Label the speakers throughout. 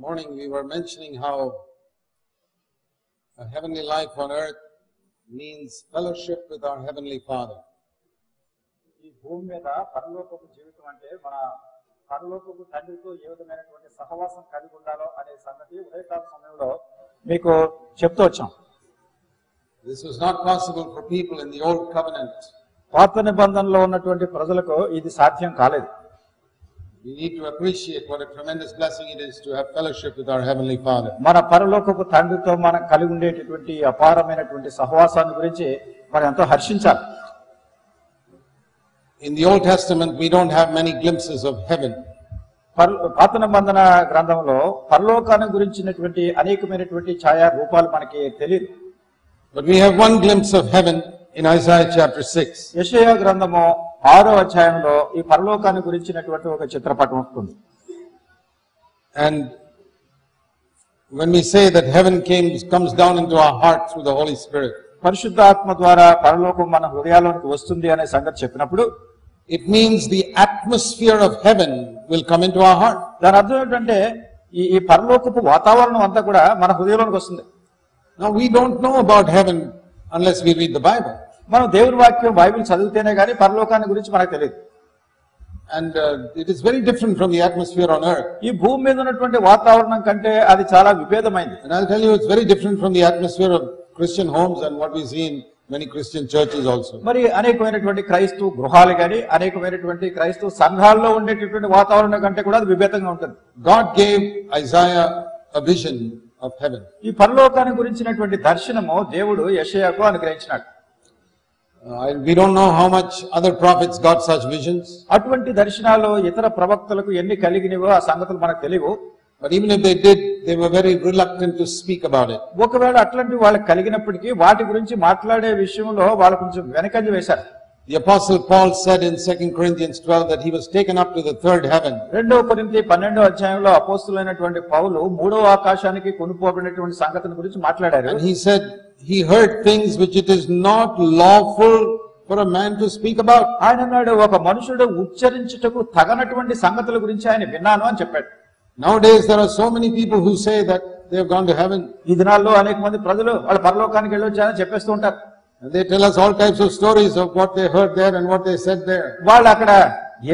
Speaker 1: morning we were mentioning how a heavenly life on earth means fellowship with our Heavenly Father.
Speaker 2: ఈ భూమి మీద పరలోకపు జీవితం అంటే మన పరలోకపు తండ్రితో ఏ విధమైనటువంటి సహవాసం కలిగి ఉండాలో అనే సంగతి ఉదయకాల సమయంలో మీకు చెప్తూ వచ్చాం.
Speaker 1: This was not possible for people in the old covenant.
Speaker 2: పాత నిబంధనలో ఉన్నటువంటి ప్రజలకు ఇది సాధ్యం కాలేదు.
Speaker 1: We need to appreciate what a tremendous blessing it is to have fellowship with our Heavenly Father.
Speaker 2: మన పరలోకపు తండ్రితో మనం కలిగి ఉండేటటువంటి అపారమైనటువంటి సహవాసాన్ని గురించి మనం ఎంతో హర్షించాలి.
Speaker 1: In the Old Testament we don't have many glimpses of heaven.
Speaker 2: పాత నిబంధన గ్రంథంలో పరలోకాన్ని గురించినటువంటి అనేకమైనటువంటి ఛాయా రూపాలు మనకి తెలియదు.
Speaker 1: But we have one glimpse of heaven in Isaiah chapter 6.
Speaker 2: యెషయా గ్రంథము 6వ అధ్యాయంలో ఈ పరలోకాన్ని గురించినటువంటి ఒక చిత్రపటం ఉంటుంది.
Speaker 1: And when we say that heaven comes down into our heart through the Holy Spirit,
Speaker 2: పరిశుద్ధాత్మ ద్వారా పరలోకం మన హృదయాల్లోకి వస్తుంది అనే సంగతి చెప్పినప్పుడు
Speaker 1: it means the atmosphere of heaven will come into our heart.
Speaker 2: దాని అర్థం ఏంటంటే ఈ పరలోకపు వాతావరణం అంతా కూడా మన హృదయంలోకి వస్తుంది.
Speaker 1: Now we don't know about heaven unless we read the Bible.
Speaker 2: మనం దేవుని వాక్యం బైబిల్ చదివితేనే గానీ పరలోకాన్ని గురించి మనకు తెలియదు.
Speaker 1: And it is very different from the atmosphere on earth.
Speaker 2: ఈ భూమి మీద ఉన్నటువంటి వాతావరణం కంటే అది చాలా విభేదమైంది.
Speaker 1: And I'll tell you, it's very different from the atmosphere of Christian homes and what we see in many Christian churches also.
Speaker 2: మరి అనేకమైనటువంటి క్రైస్తవ గృహాలు గాని అనేకమైనటువంటి క్రైస్తవ సంఘాల్లో ఉండేటటువంటి వాతావరణం కంటే కూడా అది విభేదంగా ఉంటుంది.
Speaker 1: God gave Isaiah a vision of heaven.
Speaker 2: ఈ పరలోకాన్ని గురించినటువంటి దర్శనము దేవుడు యెషయాకు అనుగ్రహించినాడు.
Speaker 1: We don't know how much other prophets got such visions.
Speaker 2: అటువంటి దర్శనాలు ఇతర ప్రవక్తలకు ఎన్ని కలిగినవో ఆ సంగతులు మనకు తెలియవు.
Speaker 1: But even if they did, they were very reluctant to speak about it.
Speaker 2: ఒకవేళ అట్లాంటి వాళ్ళకి కలిగినప్పటికీ వాటి గురించి మాట్లాడే విషయంలో వాళ్ళు కొంచెం వెనకంజ వేశారు.
Speaker 1: The apostle Paul said in 2 Corinthians 12 that he was taken up to the third heaven.
Speaker 2: 2 కొరింథీ 12వ అధ్యాయంలో అపోస్తలుడైనటువంటి పౌలు మూడవ ఆకాశానికి కొనుపోబడినటువంటి సంగతిని గురించి మాట్లాడారు.
Speaker 1: And he said he heard things which it is not lawful for a man to speak about.
Speaker 2: ఆయన అన్నాడు ఒక మనుషుడు ఉచ్చరించుటకు తగనటువంటి సంగతుల గురించి ఆయన విన్నాను అని చెప్పాడు.
Speaker 1: Nowadays there are so many people who say that they have gone to heaven.
Speaker 2: ఈ దినాల్లో అనేక మంది ప్రజలు వాళ్ళ పరలోకానికి వెళ్ళొచ్చారని చెప్పేస్తూ ఉంటారు.
Speaker 1: And they tell us all types of stories of what they heard there and what they said there.
Speaker 2: వాళ్ళు అక్కడ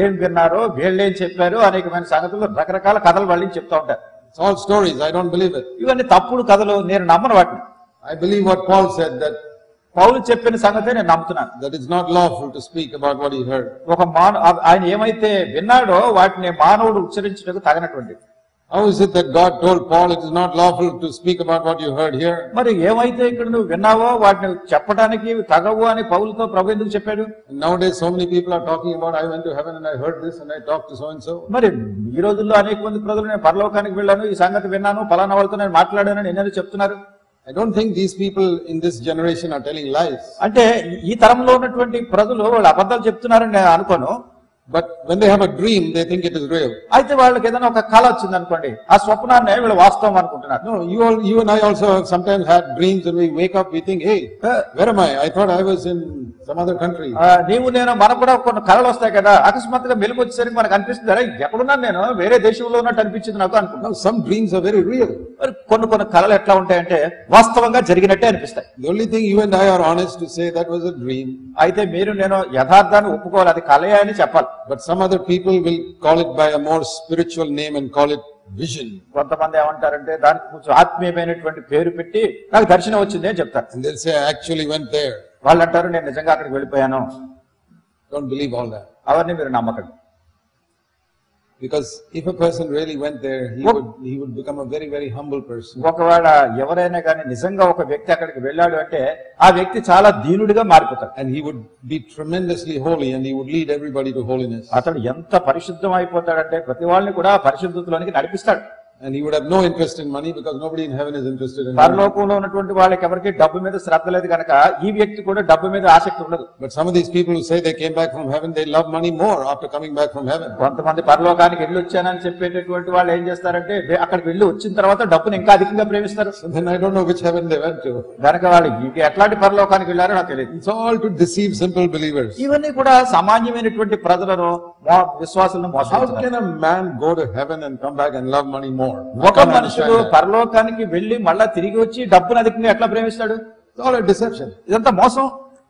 Speaker 2: ఏం విన్నారో వీళ్ళేం చెప్పారు అనేకమైన సంగతులు రకరకాల కథలు వాళ్ళు చెప్తా ఉంటారు.
Speaker 1: It's all stories. I don't believe it.
Speaker 2: ఇవన్నీ తప్పుడు కథలు, నేను నమ్మను వాటిని.
Speaker 1: I believe what Paul said, that
Speaker 2: పౌలు చెప్పిన సంగతే నేను నమ్ముతున్నాను.
Speaker 1: that it's not lawful to speak about what he heard.
Speaker 2: ఆయన ఏమైతే విన్నాడో వాటిని మానవుడు ఉచ్చరించుటకు తగినటువంటి.
Speaker 1: How is it that God told Paul it is not lawful to speak about what you heard here?
Speaker 2: మరి ఏమైతే ఇక్కడ నువ్వు విన్నావో వాటిని చెప్పడానికి తగవు అని పౌలుతో ప్రభు ఎందుకు చెప్పాడు?
Speaker 1: And nowadays so many people are talking about I went to heaven and I heard this and I talked to so and so.
Speaker 2: మరి ఈ రోజుల్లో అనేక మంది ప్రజలు నేను పరలోకానికి వెళ్ళాను, ఈ సంగతి విన్నాను, ఫలానా వాళ్ళతో నేను మాట్లాడానని ఎన్నో చెప్తున్నారు.
Speaker 1: I don't think these people in this generation are telling lies.
Speaker 2: అంటే ఈ తరంలో ఉన్నటువంటి ప్రజలు వాళ్ళు అబద్ధాలు చెప్తున్నారని నేను అనుకోను.
Speaker 1: But when they have a dream, they think it is real.
Speaker 2: అయితే వాళ్ళకి ఏదైనా ఒక కళ వచ్చింది అనుకోండి, ఆ స్వప్నాన్ని వీళ్ళు వాస్తవం అనుకుంటున్నారు.
Speaker 1: No, you and I also have sometimes had dreams and we wake up, we think, hey, where am I? I thought I was in some other country.
Speaker 2: నీవు నేను మనకు కూడా కొన్ని కళలు వస్తాయి కదా, అకస్మాత్తుగా మెలుగు వచ్చేసరికి మనకు అనిపిస్తుంది, అరే ఎక్కడున్నాను నేను, వేరే దేశంలో ఉన్నట్టు అనిపించింది నాకు అనుకుంటున్నాను.
Speaker 1: No, some dreams are very real.
Speaker 2: మరి కొన్ని కళలు ఎట్లా ఉంటాయంటే వాస్తవంగా జరిగినట్టే అనిపిస్తాయి.
Speaker 1: The only thing you and I are honest to say that was a dream.
Speaker 2: అయితే మీరు నేను యథార్థాన్ని ఒప్పుకోవాలి, అది కళయే అని చెప్పాలి.
Speaker 1: But some other people will call it by a more spiritual name and call it vision.
Speaker 2: కొంతమంది ఏమంటారంటే దానికి కొంచెం ఆత్మీయమైనటువంటి పేరు పెట్టి నాకు దర్శనం వచ్చింది అని చెప్తారు.
Speaker 1: And they'll say I actually went there.
Speaker 2: వాళ్ళు అంటారు నేను నిజంగా అక్కడికి వెళ్ళిపోయాను.
Speaker 1: Don't believe all that.
Speaker 2: అవన్నీ మీరు నమ్మకండి.
Speaker 1: Because if a person really went there, he would become a very, very humble person.
Speaker 2: ఒకవేళ ఎవరైనా కానీ నిజంగా ఒక వ్యక్తి అక్కడికి వెళ్ళాడు అంటే ఆ వ్యక్తి చాలా దీనుడిగా మారిపోతాడు.
Speaker 1: And he would be tremendously holy and he would lead everybody to holiness.
Speaker 2: అతడు ఎంత పరిశుద్ధం అయిపోతాడంటే ప్రతి వాళ్ళని కూడా పరిశుద్ధతలోనికి నడిపిస్తాడు.
Speaker 1: And he would have no interest in money because nobody in heaven is interested in money.
Speaker 2: పరలోకంలో ఉన్నటువంటి వాళ్ళకి ఎవరికి డబ్బు మీద శ్రద్ధ లేదు కనుక ఈ వ్యక్తి కూడా డబ్బు మీద ఆసక్తి ఉండదు.
Speaker 1: But some of these people who say they came back from heaven, they love money more after coming back from heaven.
Speaker 2: కొంతమంది పరలోకానికి వెళ్ళి వచ్చానని చెప్పేటటువంటి వాళ్ళు ఏం చేస్తారంటే అక్కడికి వెళ్ళి వచ్చిన తర్వాత డబ్బుని ఇంకా అధికంగా ప్రేమిస్తారు.
Speaker 1: So then I don't know which heaven they went to.
Speaker 2: కనుక వాళ్ళు ఎట్లాంటి పరలోకానికి వెళ్ళారో నాకు తెలియదు.
Speaker 1: It's all to deceive simple believers.
Speaker 2: ఇవన్నీ కూడా సామాన్యమైనటువంటి ప్రజలను విశ్వాసులను
Speaker 1: How can a man go to heaven and come back and love money more? more.
Speaker 2: ఒక మనుషుడు పరలోకానికి వెళ్లి మళ్ళా తిరిగి వచ్చి డబ్బును అధికంగా ఎట్లా ప్రేమిస్తాడు?
Speaker 1: It's all a deception.
Speaker 2: ఇదంతా మోసం.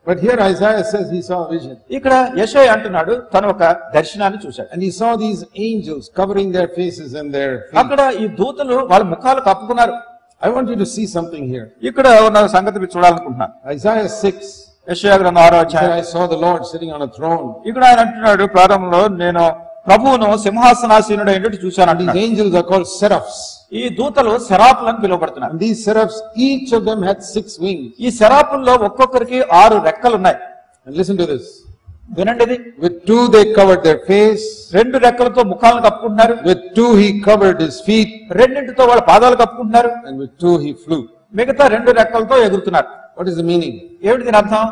Speaker 1: But here Isaiah says he saw a vision.
Speaker 2: ఇక్కడ యెషయా అంటున్నాడు తను ఒక దర్శనాన్ని చూశాడు.
Speaker 1: And he saw these angels covering their faces and their feet.
Speaker 2: అక్కడ ఈ దూతలు వాళ్ళ ముఖాలు కప్పుకున్నారు.
Speaker 1: I want you to see something here.
Speaker 2: ఇక్కడ ఉన్న సంగతి మీరు చూడాలనుకుంటున్నాను.
Speaker 1: Isaiah 6.
Speaker 2: యెషయా గ్రంథం 6వ అధ్యాయం.
Speaker 1: I saw the Lord sitting on a throne.
Speaker 2: ఇక్కడ ఆయన అంటున్నాడు ప్రారంభంలో నేను ప్రభువును సింహాసనాసీనుడైనట్టు చూశాను.
Speaker 1: These angels are called seraphs.
Speaker 2: ఈ దూతలు సెరాపులని పిలువబడుతున్నారు.
Speaker 1: And these seraphs, each of them had 6 wings.
Speaker 2: ఈ సెరాపుల్లో ఒక్కొక్కరికి 6 రెక్కలు ఉన్నాయి.
Speaker 1: And listen to this.
Speaker 2: వినండి ఇది.
Speaker 1: With 2 they covered their face.
Speaker 2: 2 రెక్కలతో ముఖాలను కప్పుకుంటున్నారు.
Speaker 1: With 2 he covered his feet.
Speaker 2: 2తో వాళ్ళ పాదాలు కప్పుకుంటున్నారు.
Speaker 1: And with 2 he flew.
Speaker 2: మిగతా 2 రెక్కలతో ఎగురుతున్నారు.
Speaker 1: What is the meaning?
Speaker 2: ఏమిటి దీని అర్థం?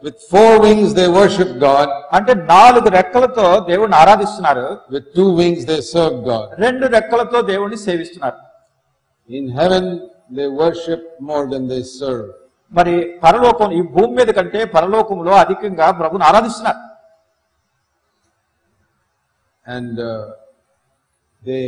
Speaker 1: With 4 wings they worship God.
Speaker 2: అంటే 4 రెక్కలతో దేవుణ్ణి ఆరాధిస్తున్నారు.
Speaker 1: With 2 wings they serve God.
Speaker 2: 2 రెక్కలతో దేవుణ్ణి సేవిస్తున్నారు.
Speaker 1: In heaven they worship more than they serve.
Speaker 2: మరి పరలోకం ఈ భూమి మీద కంటే పరలోకంలో అధికంగా ప్రభువుని ఆరాధిస్తున్నారు.
Speaker 1: And they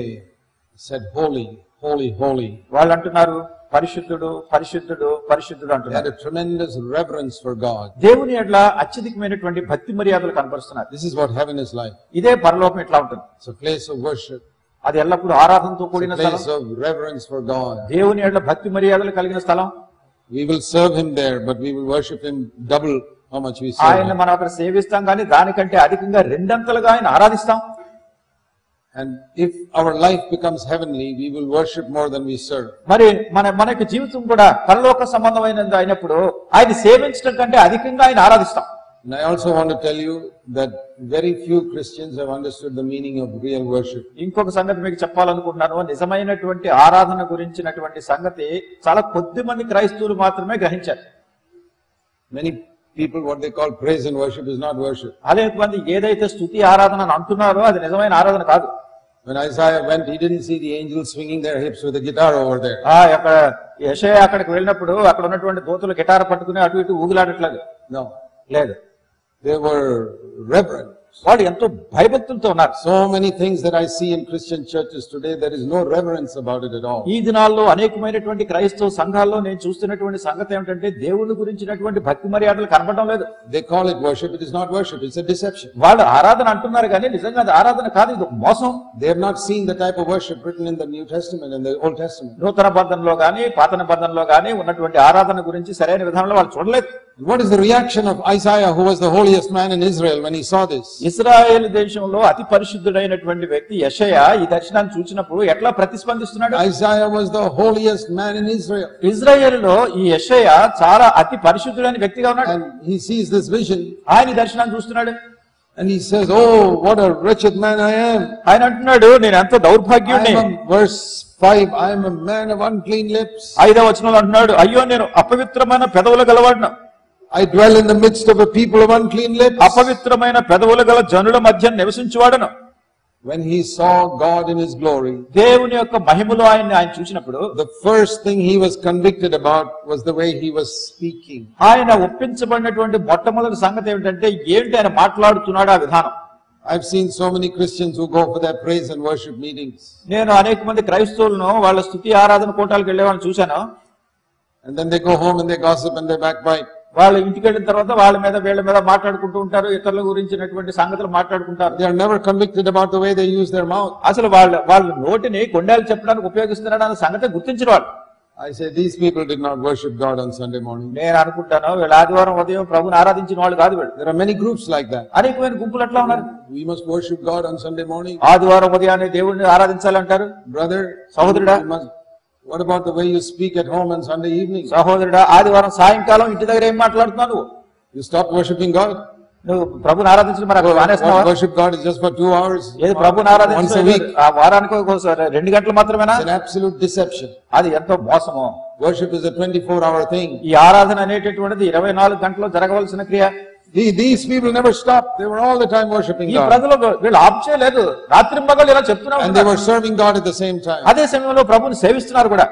Speaker 1: said holy, holy, holy.
Speaker 2: వాళ్ళు అంటున్నారు పరిశుద్ధుడు పరిశుద్ధుడు పరిశుద్ధుడు
Speaker 1: They
Speaker 2: అంటున్నారు.
Speaker 1: had a tremendous reverence for God.
Speaker 2: దేవుని ఎట్లా అత్యధికమైనటువంటి భక్తి మర్యాదలు కనపరుస్తున్నారు.
Speaker 1: This is what heaven is like.
Speaker 2: ఇదే పరలోకం ఎట్లా ఉంటుంది.
Speaker 1: It's a place of worship.
Speaker 2: అది ఎల్లప్పుడూ ఆరాధనతో
Speaker 1: It's
Speaker 2: కూడిన
Speaker 1: a place
Speaker 2: స్థలం.
Speaker 1: of reverence for God.
Speaker 2: దేవుని ఎట్లా భక్తి మర్యాదలు కలిగిన స్థలం.
Speaker 1: We will serve him there, but we will worship him double how much we serve
Speaker 2: ఆయన
Speaker 1: him.
Speaker 2: మనం అక్కడ సేవిస్తాం కానీ దానికంటే అధికంగా 2 అంతలుగా ఆయన ఆరాధిస్తాం.
Speaker 1: And if our life becomes heavenly, we will worship more than we serve.
Speaker 2: మరి మనకి జీవితం కూడా పరలోక సంబంధమైనది అయినప్పుడు ఆయన సేవించడం కంటే అధికంగా ఆయన ఆరాధిస్తాం.
Speaker 1: And I also want to tell you that very few Christians have understood the meaning of real worship.
Speaker 2: ఇంకొక సంగతి మీకు చెప్పాలనుకుంటున్నాను. నిజమైనటువంటి ఆరాధన గురించినటువంటి సంగతి చాలా కొద్ది మంది క్రైస్తవులు మాత్రమే గ్రహించారు.
Speaker 1: Many people, what they call praise and worship is not worship.
Speaker 2: అనేక మంది ఏదైతే స్తుతి ఆరాధన అని అంటున్నారో అది నిజమైన ఆరాధన కాదు.
Speaker 1: When Isaiah went, he didn't see the angels swinging their hips with a guitar over there.
Speaker 2: అక్కడ యెషయా అక్కడికి వెళ్ళినప్పుడు అక్కడ ఉన్నటువంటి దూతలు గిటార్ పట్టుకుని అటు ఇటు ఊగులాడట్లేదు.
Speaker 1: No.
Speaker 2: లేదు.
Speaker 1: They were reverent.
Speaker 2: వాళ్ళు ఎంతో భయభక్తులతో ఉన్నారు.
Speaker 1: So many things that I see in Christian churches today, there is no reverence about it at all.
Speaker 2: ఈ దినాల్లో అనేకమైనటువంటి క్రైస్తవ సంఘాల్లో నేను చూస్తున్నటువంటి సంగతి ఏమిటంటే దేవుని గురించినటువంటి భక్తి మర్యాదలు కనపడడం లేదు.
Speaker 1: They call it worship. It is not worship. It's a deception.
Speaker 2: వాళ్ళు ఆరాధన అంటున్నారు కానీ నిజంగా అది ఆరాధన కాదు, ఇది ఒక మోసం.
Speaker 1: They have not seen the type of worship written in the New Testament and the Old Testament.
Speaker 2: నూతన బంధంలో గానీ పాత నిబంధనలో గానీ ఉన్నటువంటి ఆరాధన గురించి సరైన విధానంలో వాళ్ళు చూడలేదు.
Speaker 1: What is the reaction of Isaiah, who was the holiest man in Israel, when he saw this?
Speaker 2: ఇశ్రాయేలు దేశంలో అతి పరిశుద్ధుడైనటువంటి వ్యక్తి యెషయా ఈ దర్శనాన్ని చూసినప్పుడు ఎట్లా ప్రతిస్పందిస్తున్నాడు?
Speaker 1: Isaiah was the holiest man in Israel.
Speaker 2: ఇజ్రాయేలులో ఈ యెషయా చాలా అతి పరిశుద్ధుడైన వ్యక్తిగా ఉన్నాడు.
Speaker 1: And he sees this vision
Speaker 2: ఆయన ఈ దర్శనాన్ని చూస్తున్నాడు.
Speaker 1: and he says, "Oh, what a wretched man I am."
Speaker 2: ఆయన అంటున్నాడు నేను ఎంత దౌర్భాగ్యుడిని.
Speaker 1: Verse 5, I am a man of unclean lips.
Speaker 2: 5వ వచనంలో అంటున్నాడు అయ్యో నేను అపవిత్రమైన పెదవులు గలవాడిన.
Speaker 1: I dwell in the midst of a people of unclean lips.
Speaker 2: అపవిత్రమైన పెదవులు గల జనుల మధ్య నివసించువాడను.
Speaker 1: When he saw God in his glory,
Speaker 2: దేవుని యొక్క మహిమలో ఆయన చూసినప్పుడు
Speaker 1: the first thing he was convicted about was the way he was speaking.
Speaker 2: ఆయన ఒప్పించబడినటువంటి మొట్టమొదటి సంగతి ఏమిటంటే ఏంటి ఆయన మాట్లాడుతున్నాడు ఆ విధానం.
Speaker 1: I've seen so many Christians who go for their praise and worship meetings.
Speaker 2: నేను అనేక మంది క్రైస్తవులను వాళ్ళ స్తుతి ఆరాధన కూటాలకు వెళ్ళే వాళ్ళని చూశాను.
Speaker 1: And then they go home and they gossip and they backbite.
Speaker 2: వాళ్ళు ఇంటికి వెళ్ళిన తర్వాత వాళ్ళ మీద వీళ్ళ మీద మాట్లాడుకుంటూ ఉంటారు, ఇతరుల గురించినటువంటి సంగతులు మాట్లాడుకుంటారు.
Speaker 1: They are never convicted about the way they use their mouth.
Speaker 2: అసలు వాళ్ళ నోటిని కొండలు చెప్పడానికి ఉపయోగిస్తున్నాడు అన్న సంగతి గుర్తించిన వాళ్ళు.
Speaker 1: I say these people did not worship God on Sunday morning.
Speaker 2: నేను అనుకుంటాను వీళ్ళు ఆదివారం ఉదయం ప్రభుని ఆరాధించిన వాళ్ళు కాదు వీళ్ళు.
Speaker 1: There are many groups like that.
Speaker 2: అనేకమైన గుంపులు అట్లా ఉన్నారు.
Speaker 1: We must worship God on Sunday morning.
Speaker 2: ఆదివారం ఉదయాన్నే దేవుడిని ఆరాధించాలంటారు.
Speaker 1: Brother,
Speaker 2: సహోదరుడా,
Speaker 1: what about the way you speak at home on Sunday evening?
Speaker 2: సహోదరుడా, ఆదివారం సాయంకాలం ఇంటి దగ్గర ఏం మాట్లాడుతున్నావు?
Speaker 1: You stop worshiping God?
Speaker 2: నువ్వు ప్రభుని ఆరాధించడం మరి మానేస్తున్నావా?
Speaker 1: Worship God is just for 2 hours.
Speaker 2: ఏది ప్రభుని
Speaker 1: Once a
Speaker 2: ఆరాధించడం
Speaker 1: week.
Speaker 2: ఆ వారానికి ఒకసారి 2 గంటలు మాత్రమేనా?
Speaker 1: It's an absolute deception.
Speaker 2: అది ఎంతో మోసము.
Speaker 1: Worship is a 24-hour thing.
Speaker 2: ఈ ఆరాధన అనేటటువంటిది 24 గంటలు జరగవలసిన క్రియ.
Speaker 1: These people never stopped. They were all the time worshiping
Speaker 2: ఈ
Speaker 1: God.
Speaker 2: ప్రజలు వీళ్ళు ఆప్ చేయలేదు, రాత్రింబగళ్ళు ఇలా చెప్తున్నా
Speaker 1: And they were serving God at the same time.
Speaker 2: అదే సమయంలో ప్రభుని సేవిస్తున్నారు కూడా.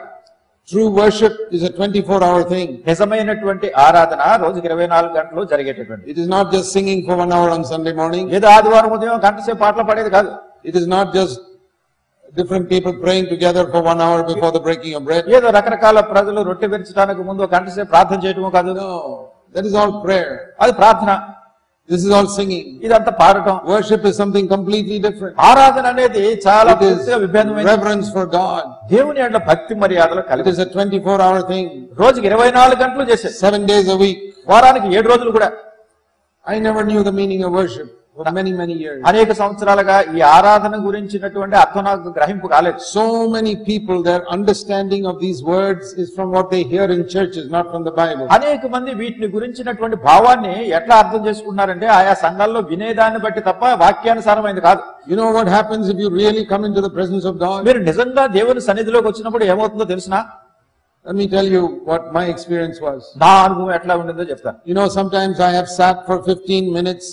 Speaker 1: True worship is a 24-hour thing.
Speaker 2: నిజమైనటువంటి ఆరాధన రోజుకి 24 గంటలు జరిగేటటువంటి.
Speaker 1: It is not just singing for 1 hour on Sunday morning.
Speaker 2: ఏదో ఆదివారం ఉదయం గంట సేపు పాటలు పాడేది కాదు.
Speaker 1: It is not just different people praying together for 1 hour before the breaking of bread.
Speaker 2: ఏదో రకరకాల ప్రజలు రొట్టె విరచడానికి ముందు ఒక గంట సేపు ప్రార్థన చేయటమో కాదు.
Speaker 1: No, that is all prayer.
Speaker 2: అది ప్రార్థన.
Speaker 1: This is all singing.
Speaker 2: ఇదంతా పాడటం.
Speaker 1: Worship is something completely different.
Speaker 2: ఆరాధన అనేది చాలా పూర్తిగా విభిన్నమైనది.
Speaker 1: Reverence for God.
Speaker 2: దేవుని యందు భక్తి మర్యాదలు కలిగి.
Speaker 1: It is a 24-hour thing.
Speaker 2: రోజుకి 24 గంటలు చేసేది.
Speaker 1: 7 days a week.
Speaker 2: వారానికి 7 రోజులు కూడా.
Speaker 1: I never knew the meaning of worship for many years.
Speaker 2: అనేక సంవత్సరాలుగా ఈ ఆరాధన గురించినటువంటి అర్థం నాకు గ్రహింపు కాలేదు.
Speaker 1: So many people, their understanding of these words is from what they hear in churches, not from the Bible.
Speaker 2: అనేక మంది వీటిని గురించినటువంటి భావాన్ని ఎట్లా అర్థం చేసుకుంటున్నారంటే ఆయా సంఘాల్లో వినేదాన్ని బట్టి తప్ప వాక్యానుసారమైంది కాదు.
Speaker 1: You know what happens if you really come into the presence of God?
Speaker 2: మీరు నిజంగా దేవుని సన్నిధిలోకి వచ్చినప్పుడు ఏమవుతుందో తెలుసునా?
Speaker 1: Let me tell you what my experience was.
Speaker 2: నా అనుభవం ఎట్లా ఉండిందో చెప్తాను.
Speaker 1: You know, sometimes I have sat for 15 minutes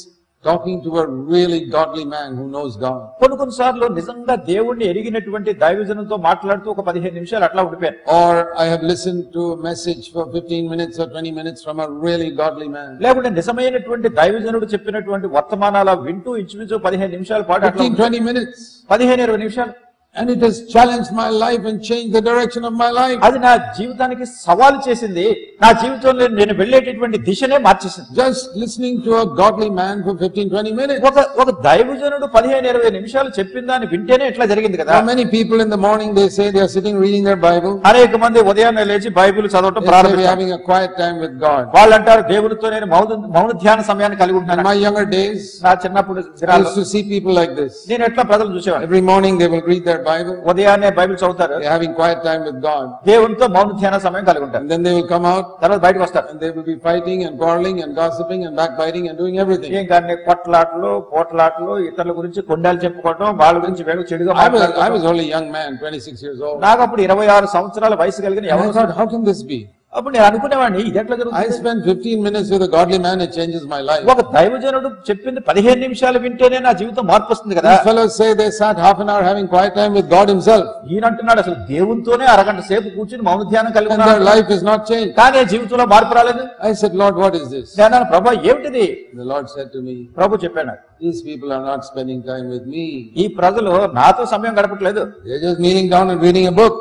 Speaker 1: talking to a really godly man who knows God.
Speaker 2: కొన్నిసార్లు నిజంగా దేవుణ్ణి ఎరిగినటువంటి దైవజనులతో మాట్లాడుతూ ఒక 15 నిమిషాలు అట్లా ఉండిపోయాను.
Speaker 1: Or I have listened to a message for 15 minutes or 20 minutes from a really godly man.
Speaker 2: లేకుంటే నిజమైనటువంటి దైవజనుడు చెప్పినటువంటి వర్తమానాల వింటూ ఇంచుమించు 15 నిమిషాల పాటు
Speaker 1: 15-20 minutes.
Speaker 2: 15-20 నిమిషాలు.
Speaker 1: And it has challenged my life and changed the direction of my life.
Speaker 2: అది నా జీవితానికి సవాలు చేసింది. నా జీవితంలో నేను వెళ్ళేటటువంటి దిశనే మార్చేసింది.
Speaker 1: Just listening to a godly man for 15-20 minutes.
Speaker 2: ఒక దైవజనుడు 15-20 నిమిషాలు చెప్పిందాన్ని వింటేనే ఇట్లా జరిగింది కదా.
Speaker 1: Many people in the morning they say they are sitting reading their Bible.
Speaker 2: అనేక మంది ఉదయాన్నే లేచి బైబిల్ చదవటం ప్రారంభిస్తారు.
Speaker 1: Having a quiet time with God.
Speaker 2: వాళ్ళు అంటారు దేవునితో నేను మౌన ధ్యాన సమయాన్ని కలిగి ఉంటాను.
Speaker 1: In my younger days,
Speaker 2: నా చిన్నప్పుడు
Speaker 1: I used to see people like this.
Speaker 2: నేను ఎట్లా ప్రజలు చూసేవాడిని.
Speaker 1: Every morning they will read their Bible.
Speaker 2: ఉదయాన్నే బైబిల్ చదువుతారు.
Speaker 1: They are having quiet time with God.
Speaker 2: దేవునితో మౌన ధ్యాన సమయం కలిగి ఉంటారు.
Speaker 1: And then they will come out.
Speaker 2: తర్వాత బయటకు వస్తారు.
Speaker 1: And they will be fighting and quarreling and gossiping and backbiting and doing everything.
Speaker 2: ఏం కానీ కొట్లాటలు పోట్లాటలు ఇతరుల గురించి కొండాలు చెప్పుకోవడం వాళ్ళ గురించి వేగ చెడుగా మాట్లాడడం.
Speaker 1: I was only a young man, 26 years old.
Speaker 2: నాకు అప్పుడు 26 సంవత్సరాల వయసు కలిగిన
Speaker 1: I thought, how can this be?
Speaker 2: అప్పుడు నేను అనుకునేవాడిని ఇది ఎట్లా జరుగుతుంది.
Speaker 1: I spent 15 minutes with a godly man, it changes my life.
Speaker 2: ఒక దైవజనుడు చెప్పింది 15 నిమిషాలు వింటేనే నా జీవితం మార్పు వస్తుంది కదా.
Speaker 1: These fellows say they sat half an hour having quiet time with God himself.
Speaker 2: ఈయన అంటున్నాడు అసలు దేవునితోనే అరగంట సేపు కూర్చుని మౌన ధ్యానం కలిగి
Speaker 1: and their life is not changed.
Speaker 2: కానీ జీవితంలో మార్పు రాలేదు.
Speaker 1: I said, Lord, what is this?
Speaker 2: నేను అన్నాను, ప్రభువా ఏమిటిది?
Speaker 1: The Lord said to me,
Speaker 2: ప్రభు చెప్పాడు,
Speaker 1: these people are not spending time with me.
Speaker 2: ఈ ప్రజలు నాతో సమయం గడపట్లేదు.
Speaker 1: They're just kneeling down and reading a book.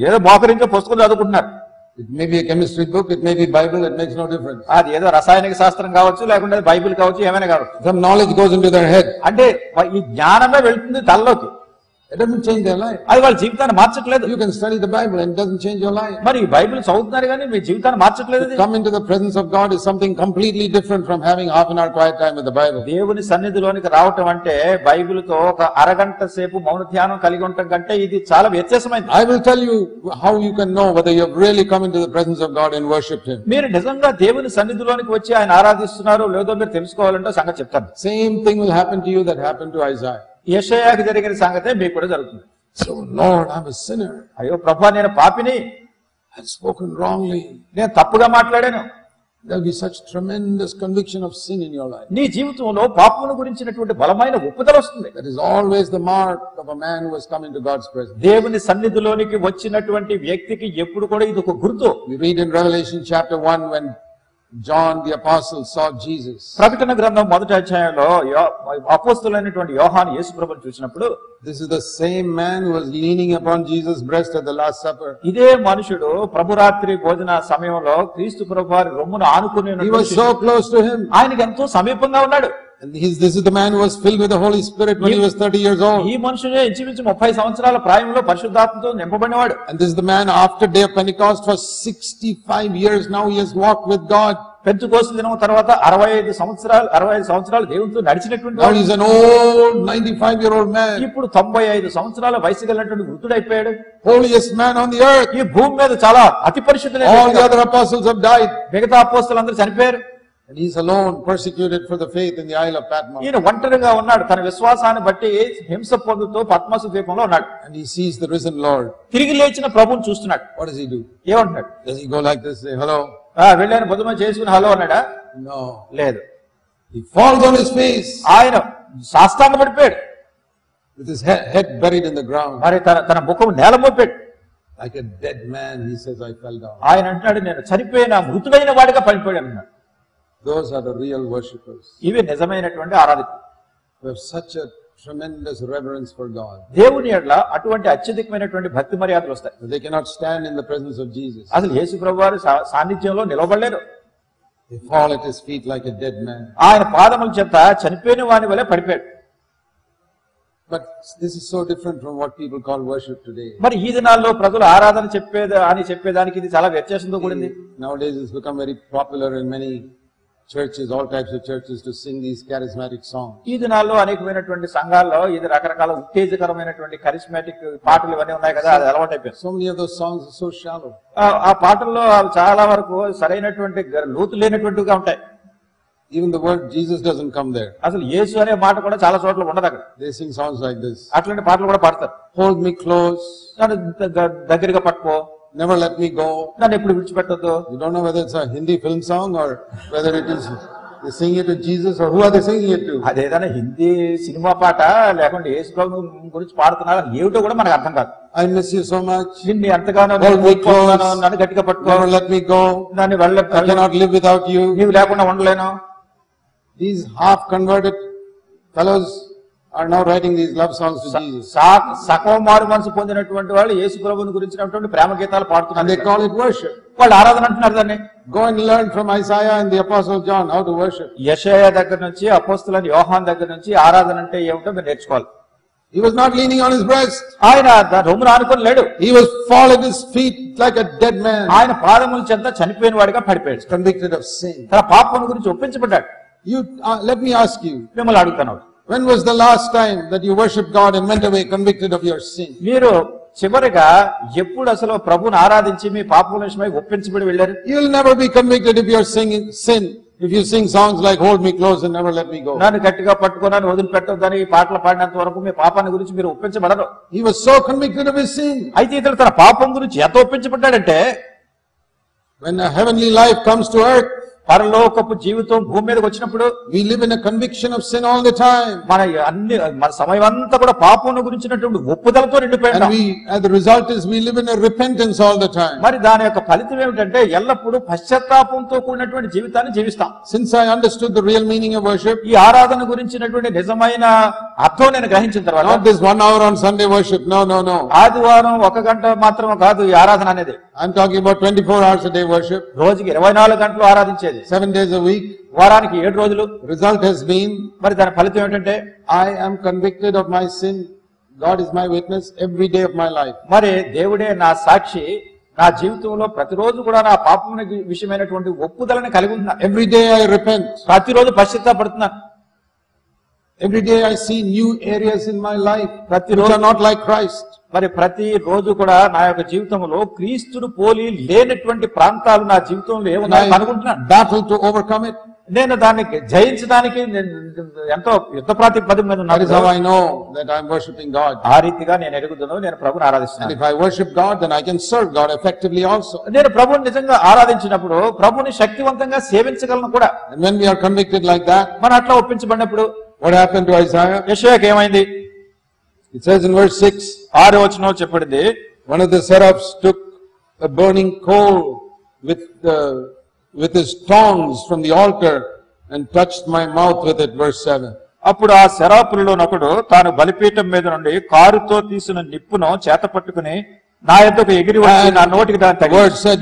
Speaker 2: ఏదో మోకరించే పుస్తకం చదువుకుంటున్నారు.
Speaker 1: It may be a chemistry book, it may be Bible, it makes no difference.
Speaker 2: అది ఏదో రసాయనిక శాస్త్రం కావచ్చు, లేకుంటే బైబిల్ కావచ్చు, ఏమైనా కావచ్చు.
Speaker 1: Some knowledge goes into their head.
Speaker 2: అంటే ఈ జ్ఞానమే వెళ్తుంది తలలోకి.
Speaker 1: It doesn't change their life.
Speaker 2: అది వాళ్ళ జీవితాన్ని మార్చట్లేదు.
Speaker 1: You can study the Bible and it doesn't change your life.
Speaker 2: మరి బైబిల్ చదువుతున్నారు కానీ మీ జీవితాన్ని మార్చట్లేదు.
Speaker 1: Come into the presence of God is something completely different from having half an hour quiet time with the Bible.
Speaker 2: దేవుని సన్నిధిలోనికి రావటం అంటే బైబిల్తో ఒక అరగంట సేపు మౌన ధ్యానం కలిగి ఉండటం కంటే ఇది చాలా వ్యత్యాసమైనది.
Speaker 1: I will tell you how you can know whether you have really come into the presence of God and worshipped him.
Speaker 2: మీరు నిజంగా దేవుని సన్నిధిలోనికి వచ్చి ఆయన ఆరాధిస్తున్నారో లేదో మీరు తెలుసుకోవాలంటే సంగతి చెప్తాను.
Speaker 1: Same thing will happen to you that happened to Isaiah.
Speaker 2: యెషయాకి జరిగిన సంగతే మీకు కూడా జరుగుతుంది.
Speaker 1: So Lord, I'm a sinner.
Speaker 2: అయ్యో ప్రభువా నేను పాపిని.
Speaker 1: I've spoken wrongly.
Speaker 2: నేను తప్పుగా మాట్లాడాను.
Speaker 1: There will be such tremendous conviction of sin in your life.
Speaker 2: నీ జీవితంలో పాపమును గురించినటువంటి బలమైన ఒప్పుదల వస్తుంది.
Speaker 1: That is always the mark of a man who has come into God's presence.
Speaker 2: దేవుని సన్నిధిలోనికి వచ్చినటువంటి వ్యక్తికి ఎప్పుడు కూడా ఇది ఒక గుర్తు.
Speaker 1: We read in Revelation chapter 1 when John the apostle saw Jesus.
Speaker 2: ప్రకటన గ్రంథం మొదటి అధ్యాయంలో అపోస్తలుడైనటువంటి యోహాను యేసు ప్రభువును చూసినప్పుడు,
Speaker 1: this is the same man who was leaning upon Jesus' breast at the last supper.
Speaker 2: ఇదే మనుషుడు ప్రభురాత్రి భోజన సమయంలో క్రీస్తు ప్రభువారి రొమ్మును ఆనుకుని
Speaker 1: He was so close to him.
Speaker 2: ఆయనకి ఎంతో సమీపంగా ఉన్నాడు.
Speaker 1: And this is the man who was filled with the Holy Spirit when he was 30 years old.
Speaker 2: ఈ మనుషుడే ఇంచుమించు 30 సంవత్సరాల ప్రాయంలో పరిశుద్ధాత్మతో నింపబడినవాడు.
Speaker 1: And this is the man after day of Pentecost for 65 years now he has walked with God.
Speaker 2: Pentecost దినం తర్వాత 65 సంవత్సరాలు దేవునితో నడిచినటువంటి
Speaker 1: Now he is an old 95-year-old man.
Speaker 2: ఇప్పుడు 95 సంవత్సరాల వయసు కలిగినటువంటి వృద్ధుడైపోయాడు.
Speaker 1: Holiest man on the earth.
Speaker 2: ఈ భూమి మీద చాలా అతి పరిశుద్ధుడైన
Speaker 1: all the other apostles have died.
Speaker 2: మిగతా అపోస్తలులందరూ చనిపోయారు.
Speaker 1: And he is alone, persecuted for the faith in the Isle of Patmos.
Speaker 2: ఈయన ఒంటరిగా ఉన్నాడు. తన విశ్వాసాన్ని బట్టి హింస పొందుతూ పద్మసు ద్వీపంలో ఉన్నాడు.
Speaker 1: And he sees the risen Lord.
Speaker 2: తిరిగి లేచిన ప్రభువుని చూస్తున్నాడు.
Speaker 1: What does he do?
Speaker 2: ఏమంటున్నాడు?
Speaker 1: Does he go like this, say hello?
Speaker 2: వెళ్ళాను బుధమ చేసుకుని హలో అన్నాడా?
Speaker 1: No.
Speaker 2: లేదు.
Speaker 1: He falls on his face.
Speaker 2: ఆయన సాష్టాంగ పడిపోయాడు.
Speaker 1: With his head buried in the ground.
Speaker 2: మరి తన ముఖం నేల Mopadu.
Speaker 1: Like a dead man, he says, I fell down.
Speaker 2: ఆయన అంటున్నాడు నేను చనిపోయిన మృతుడైన వాడిగా పడిపోయాడు అన్నాడు.
Speaker 1: Those are the real worshippers.
Speaker 2: ఇవి నిజమైనటువంటి ఆరాధకులు.
Speaker 1: We have such a tremendous reverence for God.
Speaker 2: దేవుని ఎడల అటువంటి అత్యధికమైనటువంటి భక్తి మర్యాదలు వస్తాయి.
Speaker 1: They cannot stand in the presence of Jesus.
Speaker 2: అసలు యేసు ప్రభువారి సాన్నిధ్యంలో నిలబడలేరు.
Speaker 1: They fall at his feet like a dead man.
Speaker 2: ఆయన పాదముల చెంత చనిపోయిన వాని వలె పడిపోయాడు.
Speaker 1: But this is so different from what people call worship today.
Speaker 2: మరి ఈ దినాల్లో ప్రజలు ఆరాధన చెప్పేదానికి ఇది చాలా వ్యత్యాసంతో కూడింది.
Speaker 1: Nowadays it's become very popular in many churches, all types of churches, to sing these charismatic songs.
Speaker 2: ఈ దినాల్లో అనేకమైనటువంటి సంఘాల్లో ఇది రకరకాల ఉత్తేజకరమైనటువంటి కరిస్మాటిక్ పాటలు ఇవన్నీ ఉన్నాయి కదా, అది అలవాటైపోయింది.
Speaker 1: So many of those songs are so shallow.
Speaker 2: ఆ పాటల్లో అవి చాలా వరకు సరైనటువంటి లోతు లేనటువంటివిగా ఉంటాయి.
Speaker 1: Even the word Jesus doesn't come there.
Speaker 2: అసలు యేసు అనే మాట కూడా చాలా చోట్ల ఉండదు అక్కడ.
Speaker 1: They sing songs like this.
Speaker 2: అట్లాంటి పాటలు కూడా పాడతారు.
Speaker 1: Hold me close,
Speaker 2: నన్ను దగ్గరగా పట్టుకో,
Speaker 1: never let me go.
Speaker 2: నన్ను ఎప్పుడు విడిచిపెట్టొద్దు.
Speaker 1: You don't know whether it's a Hindi film song or whether it is they sing it to Jesus, or who are they singing it to?
Speaker 2: అదేదైనా Hindi cinema పాట లేకుంటే యేసు ప్రభు గురించి పాడుతున్నారు, ఏమిటో కూడా మనకు అర్థం కాదు.
Speaker 1: I miss you so much.
Speaker 2: నిన్ను ఎంతగానో నన్ను గట్టిగా పట్టుకో,
Speaker 1: Never let me go.
Speaker 2: నన్ను
Speaker 1: I cannot live without you.
Speaker 2: నీవు లేకుండా ఉండలేను.
Speaker 1: These half-converted fellows are now writing these love songs to Jesus.
Speaker 2: సకం మారు మనసు పొందినటువంటి వాళ్ళు యేసు ప్రభువుని గురించినటువంటి ప్రేమ గీతాలు పాడుతున్నారు.
Speaker 1: And they call it worship.
Speaker 2: వాళ్ళు ఆరాధన అంటున్నారు దాన్ని.
Speaker 1: Go and learn from Isaiah and the Apostle John how to worship.
Speaker 2: యెషయా దగ్గర నుంచి అపోస్తలులైన యోహాను దగ్గర నుంచి ఆరాధన అంటే ఏమిటో మీరు నేర్చుకోవాలి.
Speaker 1: He was not leaning on his breast.
Speaker 2: ఆయన రొమ్మును ఆనుకొని లేడు.
Speaker 1: He was fall at his feet like a dead man.
Speaker 2: ఆయన పాదముల చెంత చనిపోయిన వాడిగా పడిపోయాడు.
Speaker 1: Convicted of sin.
Speaker 2: తన పాపం గురించి ఒప్పించబడ్డాడు.
Speaker 1: Let me ask you.
Speaker 2: మిమ్మల్ని అడుగుతాను,
Speaker 1: when was the last time that you worshiped God and went away convicted of your sin?
Speaker 2: మీరు చివరిగా ఎప్పుడు అసలు ప్రభువుని ఆరాధించి మీ పాపముల విషయమై ఒప్పించబడి వెళ్ళారు?
Speaker 1: You will never be convicted if you are singing sin. If you sing songs like hold me close and never let me go.
Speaker 2: నన్ను గట్టిగా పట్టుకున్నాను వదిలిపెట్టొద్దని ఈ పాటలు పాడినంత వరకు మీ పాపాన్ని గురించి మీరు ఒప్పించబడరు.
Speaker 1: He was so convicted of his sin.
Speaker 2: అయితే ఇతడు తన పాపం గురించి ఎంత ఒప్పించబడ్డాడంటే,
Speaker 1: when a heavenly life comes to earth,
Speaker 2: పరలోకపు జీవితం భూమి మీదకి వచ్చినప్పుడు
Speaker 1: we live in a conviction of sin all the time.
Speaker 2: మన సమయం అంతా కూడా పాపం గురించినటువంటి ఒప్పుదలతో నిండిపోయాం.
Speaker 1: And the result is we live in a repentance all the time.
Speaker 2: మరి దాని యొక్క ఫలితం ఏమిటంటే ఎల్లప్పుడూ పశ్చాత్తాపంతో కూడినటువంటి జీవితాన్ని జీవిస్తాం.
Speaker 1: Since I understood the real meaning of worship,
Speaker 2: ఈ ఆరాధన గురించినటువంటి నిజమైన అర్థం నేను గ్రహించిన తర్వాత,
Speaker 1: not this 1 hour on Sunday worship, no.
Speaker 2: ఆదివారం 1 గంట మాత్రమే కాదు ఈ ఆరాధన అనేది.
Speaker 1: I'm talking about 24 hours a day worship.
Speaker 2: రోజుకి 24 గంటలు ఆరాధించేది.
Speaker 1: 7 days a week.
Speaker 2: వారానికి 7 రోజులు.
Speaker 1: Result has been,
Speaker 2: మరి దాని ఫలితం ఏంటంటే,
Speaker 1: I am convicted of my sin. God is my witness every day of my life.
Speaker 2: మరి దేవుడే నా సాక్షి. నా జీవితంలో ప్రతిరోజు కూడా నా పాపం విషయమైనటువంటి ఒప్పుదలని కలిగి ఉన్నా.
Speaker 1: Every day I repent.
Speaker 2: ప్రతిరోజు పశ్చాత్తాపడుతున్నాను.
Speaker 1: Every day I see new areas in my life which are not like Christ.
Speaker 2: మరి ప్రతి రోజు కూడా నా యొక్క జీవితంలో క్రీస్తును పోలి లేనటువంటి ప్రాంతాలు నా జీవితంలో ఏమున్నాయో అనుకుంటున్నాను.
Speaker 1: Battle to overcome it.
Speaker 2: నేను దాన్ని జయించడానికి ఎంతో యుద్ధ ప్రాతిపదిక మీద ఉన్నాను.
Speaker 1: That is how I know that I am worshiping God.
Speaker 2: ఆ రీతిగా నేను ఎరుగుదును, నేను ప్రభువుని ఆరాధిస్తున్నాను.
Speaker 1: And if I worship God, then I can serve God effectively also.
Speaker 2: నేను ప్రభువుని నిజంగా ఆరాధించినప్పుడు ప్రభువుని శక్తివంతంగా సేవించగలను కూడా.
Speaker 1: And when we are convicted like that,
Speaker 2: మనం అట్లా ఒప్పించబడినప్పుడు
Speaker 1: what happened to Isaiah?
Speaker 2: యెషయాకి ఏమైంది?
Speaker 1: It says in verse 6,
Speaker 2: 6వ వచనంలో చెప్పబడింది,
Speaker 1: one of the seraphs took a burning coal with his tongs from the altar and touched my mouth with it. Verse 7.
Speaker 2: అప్పుడు ఆ శరాపులలోనొకడు తాను బలిపీఠం మీద నుండి కారుతో తీసిన నిప్పును చేత పట్టుకుని నా యొద్దకు ఎగిరి వచ్చి నా నోటికి దాన్ని తగిలించాడు.
Speaker 1: Word said,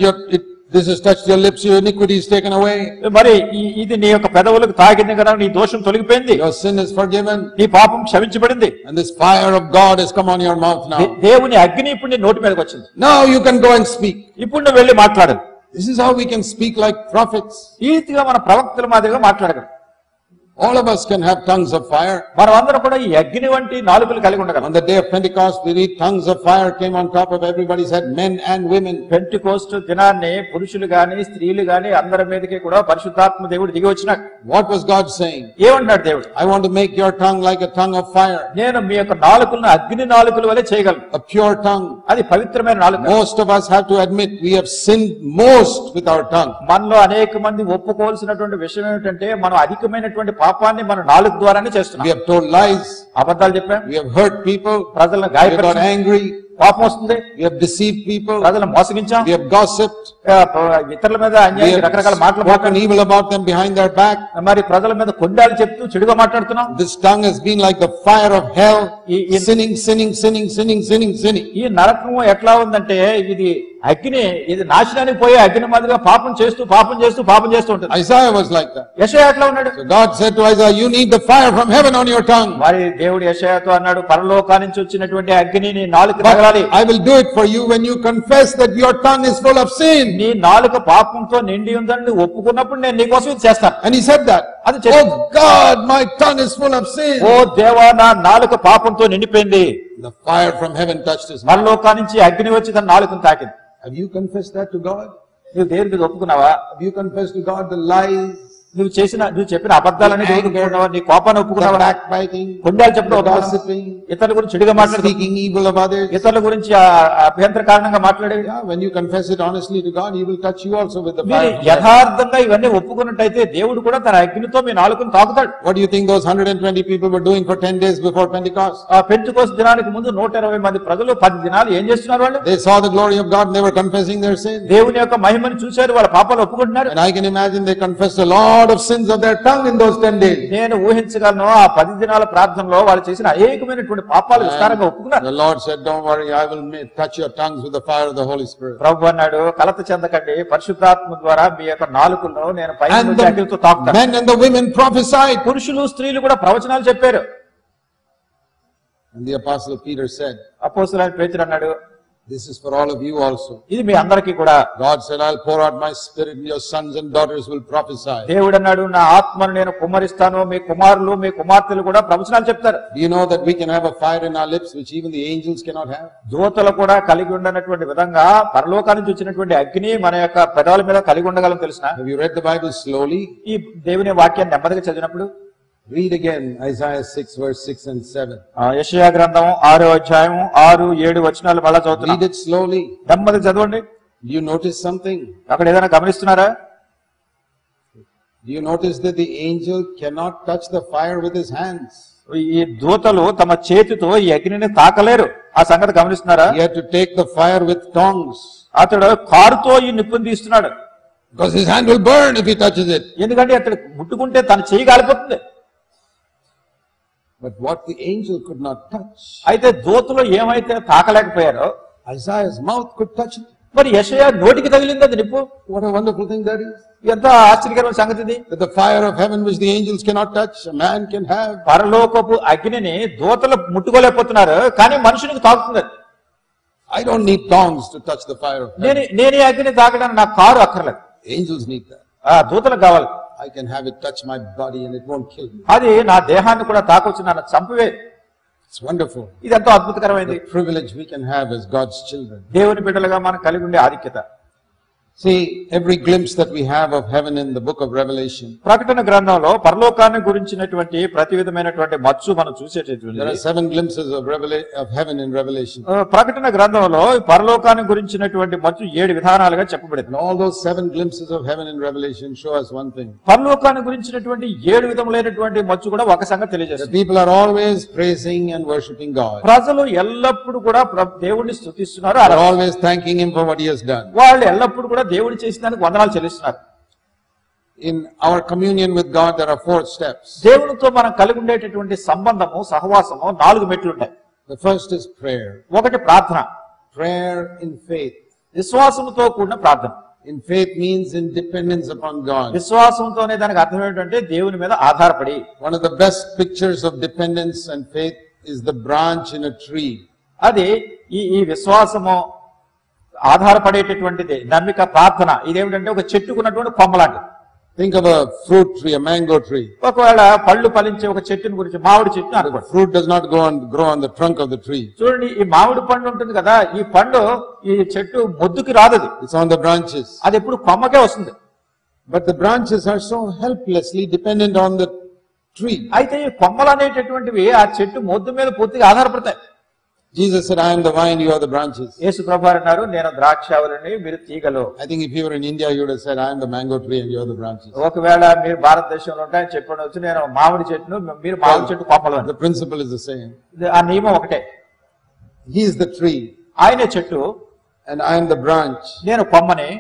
Speaker 1: this has touched your lips, your iniquity is taken away.
Speaker 2: మరి ఇది నీ యొక్క పెదవులకు తాకింది కదా, నీ దోషం తొలగిపోయింది,
Speaker 1: your sin is forgiven,
Speaker 2: నీ పాపం క్షమించబడింది.
Speaker 1: and this fire of God has come on your mouth now.
Speaker 2: దేవుని అగ్ని ఇప్పుడు నీ నోటి మీదకి వచ్చింది.
Speaker 1: Now you can go and speak.
Speaker 2: ఇప్పుడు నువ్వు వెళ్ళి మాట్లాడాలి.
Speaker 1: This is how we can speak like prophets.
Speaker 2: ఈ రీతిగా మన ప్రవక్తల మాదిరిగా మాట్లాడగలం.
Speaker 1: All of us can have tongues of fire.
Speaker 2: మనం అందరం కూడా ఈ అగ్ని వంటి నాలుకలు కలిగి ఉండగలం.
Speaker 1: On the day of Pentecost, we read tongues of fire came on top of everybody's head, men and women.
Speaker 2: పెంటెకోస్తు దినాన్ని పురుషులు గాని స్త్రీలు గాని అందరి మీదకి కూడా పరిశుద్ధాత్మ దేవుడు దిగి వచ్చినాడు.
Speaker 1: What was God saying?
Speaker 2: ఏమన్నాడు దేవుడు?
Speaker 1: I want to make your tongue like a tongue of fire.
Speaker 2: నేను మీ యొక్క నాలుకలను అగ్ని నాలుకల వలె చేయగలను.
Speaker 1: A pure tongue.
Speaker 2: అది పవిత్రమైన నాలుక.
Speaker 1: Most of us have to admit we have sinned most with our tongue.
Speaker 2: మనలో అనేక మంది ఒప్పుకోవాల్సినటువంటి విషయం ఏమిటంటే మనం అధికమైనటువంటి పాపాన్ని మన నాలుక ద్వారానే చేస్తున్నాం.
Speaker 1: We have told lies.
Speaker 2: అబద్ధాలు చెప్పాం.
Speaker 1: We have hurt people.
Speaker 2: ప్రజలను
Speaker 1: గాయపరిచాం. We got angry.
Speaker 2: పాపం వస్తుంది.
Speaker 1: We have deceived people.
Speaker 2: ప్రజలను మోసగించాం.
Speaker 1: We have gossiped.
Speaker 2: ఇతరుల మీద అన్యాయం రకరకాల మాటలు
Speaker 1: spoken evil about them behind their back.
Speaker 2: మరి ప్రజల మీద కొండాలు చెప్తూ చెడుగా మాట్లాడుతున్నాం.
Speaker 1: This tongue has been like the fire of hell, sinning, sinning, sinning, sinning, sinning, sinning.
Speaker 2: ఈ నరకం ఎట్లా ఉందంటే ఇది అగ్ని, ఇది నాశనానికి పోయే అగ్ని మాదిరిగా పాపం చేస్తూ పాపం చేస్తూ పాపం చేస్తూ ఉంటుంది.
Speaker 1: Isaiah was like that.
Speaker 2: యెషయా అట్లా ఉన్నాడు.
Speaker 1: So God said to Isaiah, you need the fire from heaven on your tongue.
Speaker 2: మరి దేవుడు యెషయాతో అన్నాడు, పరలోకా నుంచి వచ్చినటువంటి అగ్ని నీ నాలుకకు తగలాలి.
Speaker 1: I will do it for you when you confess that your tongue is full of sin.
Speaker 2: నీ నాలుక పాపంతో నిండి ఉందని ఒప్పుకున్నప్పుడు నేను నీ కోసం ఇది చేస్తాను.
Speaker 1: And he said that. Oh God, my tongue is full of sin.
Speaker 2: ఓ దేవా, నా నాలుక పాపంతో నిండిపోయింది.
Speaker 1: The fire from heaven touched his mouth.
Speaker 2: పరలోకా నుంచి అగ్ని వచ్చి తన నాలుకను తాకింది.
Speaker 1: Have you confessed that to God?
Speaker 2: నువ్వు దేవుడి మీద ఒప్పుకున్నావా?
Speaker 1: Have you confessed to God the lies?
Speaker 2: నువ్వు చెప్పిన అబద్ధాలని ఒప్పుకున్నావా? నీ కోపాన్ని ఒప్పుకున్నావా?
Speaker 1: Backbiting,
Speaker 2: కొండాలు చెప్పడం,
Speaker 1: gossiping,
Speaker 2: ఇతరుల గురించి చెడుగా మాట్లాడడం,
Speaker 1: speaking evil of others.
Speaker 2: ఇతరుల గురించి అభ్యంతర కారణంగా మాట్లాడేది.
Speaker 1: When you confess it honestly to God, He will touch you also with the
Speaker 2: మీరు
Speaker 1: fire.
Speaker 2: యథార్థంగా ఇవన్నీ ఒప్పుకున్నట్టయితే దేవుడు కూడా తన అగ్నితో మీ నాలుకను తాకుతాడు.
Speaker 1: What do you think those 120 people were doing for 10 days before Pentecost?
Speaker 2: ఆ పెంటెకోస్తు దినానికి ముందు 120 మంది ప్రజలు 10 దినాలు ఏం చేస్తున్నారు? వాళ్ళు
Speaker 1: They saw the glory of God and they were confessing their sin.
Speaker 2: దేవుని యొక్క మహిమను చూశారు, వాళ్ళ పాపాలు ఒప్పుకుంటున్నారు.
Speaker 1: And I can imagine they confessed a lot of sins of their tongue in those 10 days.
Speaker 2: నేను ఊహించగలను ఆ 10 దినాల ప్రార్థనలో వాళ్ళు చేసిన అనేకమైనటువంటి పాపాలు విస్తారంగా ఒప్పుకున్నారు.
Speaker 1: The Lord said, don't worry, I will touch your tongues with the fire of the Holy Spirit.
Speaker 2: ప్రభువు అన్నాడు, కలత చెందకండి, పరిశుద్ధాత్మ ద్వారా మీ యొక్క నాలుకలను నేను పైన నుంచి అగ్నితో తాకుతాను.
Speaker 1: Men and the women prophesied.
Speaker 2: పురుషులు స్త్రీలు కూడా ప్రవచనాలు చెప్పారు.
Speaker 1: And the apostle Peter said,
Speaker 2: అపోస్తలుడైన పేతురు అన్నాడు,
Speaker 1: this is for all of you also.
Speaker 2: ఇది మీ అందరికీ కూడా.
Speaker 1: God said, I'll pour out my spirit and your sons and daughters will prophesy.
Speaker 2: దేవుడు అన్నాడు, నా ఆత్మను నేను కుమ్మరిస్తాను, మీ కుమారులు మీ కుమార్తెలు కూడా ప్రవచనాలు చెప్తారు.
Speaker 1: Do you know that we can have a fire in our lips which even the angels cannot have?
Speaker 2: దూతలు కూడా కలిగి ఉండనటువంటి విధంగా పరలోకాల నుంచి వచ్చినటువంటి అగ్ని మన యొక్క పెదాల మీద కలిగి ఉండగలం తెలుసునా?
Speaker 1: Have you read the Bible slowly?
Speaker 2: ఈ దేవుని వాక్యాన్ని నెమ్మదిగా చదివినప్పుడు
Speaker 1: read again Isaiah 6 verse 6 and 7.
Speaker 2: యెషయా గ్రంథం 6వ అధ్యాయం 6, 7 వచనాలు మళ్ళా చదువుతున్నా.
Speaker 1: Read it slowly.
Speaker 2: నెమ్మదిగా చదవండి.
Speaker 1: Do you notice something?
Speaker 2: అక్కడ ఏదైనా గమనిస్తున్నారా?
Speaker 1: Do you notice that the angel cannot touch the fire with his hands?
Speaker 2: ఈ దూతలు తమ చేతితో ఈ అగ్నిని తాకలేరు. ఆ సంగతి గమనిస్తున్నారా?
Speaker 1: He had to take the fire with tongs.
Speaker 2: అతడు కారుతో ఈ నిప్పుని తీస్తున్నాడు.
Speaker 1: Because his hand will burn if he touches it.
Speaker 2: ఎందుకంటే అతడు ముట్టుకుంటే తన చెయ్యి కాలిపోతుంది.
Speaker 1: But what the angel could not touch,
Speaker 2: అయితే దూతలు ఏమైతే తాకలేకపోయారో
Speaker 1: Isaiah's mouth could touch it.
Speaker 2: మరి యెషయా నోటికి తగిలింది అది నిప్పు.
Speaker 1: What a wonderful thing that is.
Speaker 2: ఎంత ఆశ్చర్యకరమైన సంగతి ఇది.
Speaker 1: That the fire of heaven which the angels cannot touch, a man can have.
Speaker 2: పరలోకపు అగ్నిని దూతలు ముట్టుకోలేకపోతున్నారు, కానీ మనుషునికి తాకుతుంది.
Speaker 1: I don't need tongs to touch the fire of heaven.
Speaker 2: నేను ఈ అగ్ని తాకడానికి నాకు కారు అక్కర్లేదు.
Speaker 1: Angels need that.
Speaker 2: దూతలకు కావాలి.
Speaker 1: I can have it touch my body and it won't kill me.
Speaker 2: అది నా దేహాన్ని కూడా తాకొచ్చి నన్ను చంపవే.
Speaker 1: It's wonderful.
Speaker 2: ఇది ఎంతో అద్భుతకరమైనది.
Speaker 1: The privilege we can have as God's children.
Speaker 2: దేవుని బిడ్డలుగా మనం కలిగి ఉండే ఆధిక్యత.
Speaker 1: See, every glimpse that we have of heaven in the book of Revelation,
Speaker 2: ప్రకటన గ్రంథంలో పరలోకాన్ని గురించినటువంటి ప్రతి విధమైనటువంటి మచ్చు మనం చూసేటటువంటి
Speaker 1: there are 7 glimpses of heaven in Revelation.
Speaker 2: ప్రకటన గ్రంథంలో పరలోకాన్ని గురించినటువంటి మచ్చు 7 విధానాలుగా చెప్పబడింది.
Speaker 1: And all those 7 glimpses of heaven in Revelation show us one thing.
Speaker 2: పరలోకాన్ని గురించినటువంటి 7 విధములైనటువంటి మచ్చు కూడా ఒక సంగతి తెలియజేస్తుంది.
Speaker 1: People are always praising and worshiping God.
Speaker 2: ప్రజలు ఎల్లప్పుడూ కూడా దేవుణ్ణి స్తుతిస్తున్నారు,
Speaker 1: They are always thanking Him for what He has done.
Speaker 2: వాళ్ళు ఎల్లప్పుడూ కూడా దేవుడు చేసిన దానికి వందనాలు చెల్లిస్తున్నారు.
Speaker 1: In our communion with God, there are 4 steps.
Speaker 2: దేవునితో మనం కలిగి ఉండేటటువంటి సంబంధము, సహవాసము 4 మెట్లు ఉంటాయి.
Speaker 1: The first is prayer.
Speaker 2: ఒకటి ప్రార్థన.
Speaker 1: Prayer in faith.
Speaker 2: విశ్వాసముతో కూడిన ప్రార్థన.
Speaker 1: In faith means in dependence upon God.
Speaker 2: విశ్వాసంతోనే దానికి అర్థం ఏంటంటే దేవుని మీద ఆధారపడి.
Speaker 1: One of the best pictures of dependence and faith is the branch in a tree.
Speaker 2: అది ఈ విశ్వాసము ఆధారపడేటటువంటిది నమ్మిక, ప్రార్థన. ఇదేమిటంటే ఒక చెట్టుకున్నటువంటి కొమ్మ లాంటిది.
Speaker 1: Think of a fruit tree, a mango tree.
Speaker 2: ఒకవేళ పళ్ళు ఫలించే ఒక చెట్టుని గురించి, మామిడి చెట్టుని అనుకోండి.
Speaker 1: Fruit does not grow on the trunk of the tree.
Speaker 2: చూడండి, ఈ మామిడి పండు ఉంటుంది కదా, ఈ పండు ఈ చెట్టు మొద్దుకి రాదు.
Speaker 1: It's on the branches.
Speaker 2: అది ఎప్పుడు కొమ్మకే వస్తుంది.
Speaker 1: But the branches are so helplessly dependent on the tree.
Speaker 2: అయితే ఈ కొమ్మలు అనేటటువంటివి ఆ చెట్టు మొద్దు మీద పూర్తిగా ఆధారపడతాయి.
Speaker 1: Jesus said, I am the vine, you are the branches.
Speaker 2: యేసు ప్రభువారు అన్నారు, నేను ద్రాక్షావళిని, మీరు తీగలు.
Speaker 1: I think if you were in India, you would have said, I am the mango tree and you are the branches.
Speaker 2: ఒకవేళ మీరు భారతదేశంలో ఉంటాయని చెప్పవచ్చు, నేను మామిడి చెట్టును, మీరు మామిడి చెట్టు కొమ్మలు.
Speaker 1: The principle is the same.
Speaker 2: ఆ నియమం ఒకటే.
Speaker 1: He is the tree.
Speaker 2: ఆయనే చెట్టు,
Speaker 1: and I am the branch,
Speaker 2: నేను కొమ్మని,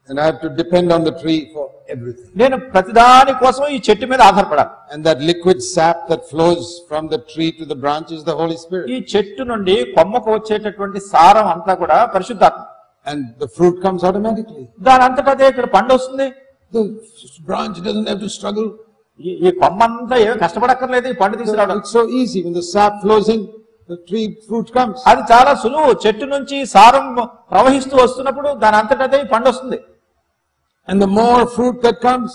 Speaker 1: and I have to depend on the tree for everything.
Speaker 2: నేను ప్రతిదాని కోసం ఈ చెట్టు మీద ఆధారపడాలి.
Speaker 1: And that liquid sap that flows from the tree to the branch is the Holy Spirit.
Speaker 2: ఈ చెట్టు నుండి కొమ్మకు వచ్చేటటువంటి సారం అంతా కూడా పరిశుద్ధాత్మ.
Speaker 1: And the fruit comes automatically.
Speaker 2: దాని అంతటా అదే ఇక్కడ పండు వస్తుంది.
Speaker 1: The branch doesn't have to struggle.
Speaker 2: ఈ కొమ్మ అంతా ఏమీ కష్టపడక్కర్లేదు ఈ పండు తీసుకురావడం.
Speaker 1: It's so easy. When the sap flows in, the tree fruit comes.
Speaker 2: అది చాలా సులువు. చెట్టు నుంచి సారం ప్రవహిస్తూ వస్తున్నప్పుడు దాని అంతటా అదే పండు వస్తుంది.
Speaker 1: And the more fruit that comes,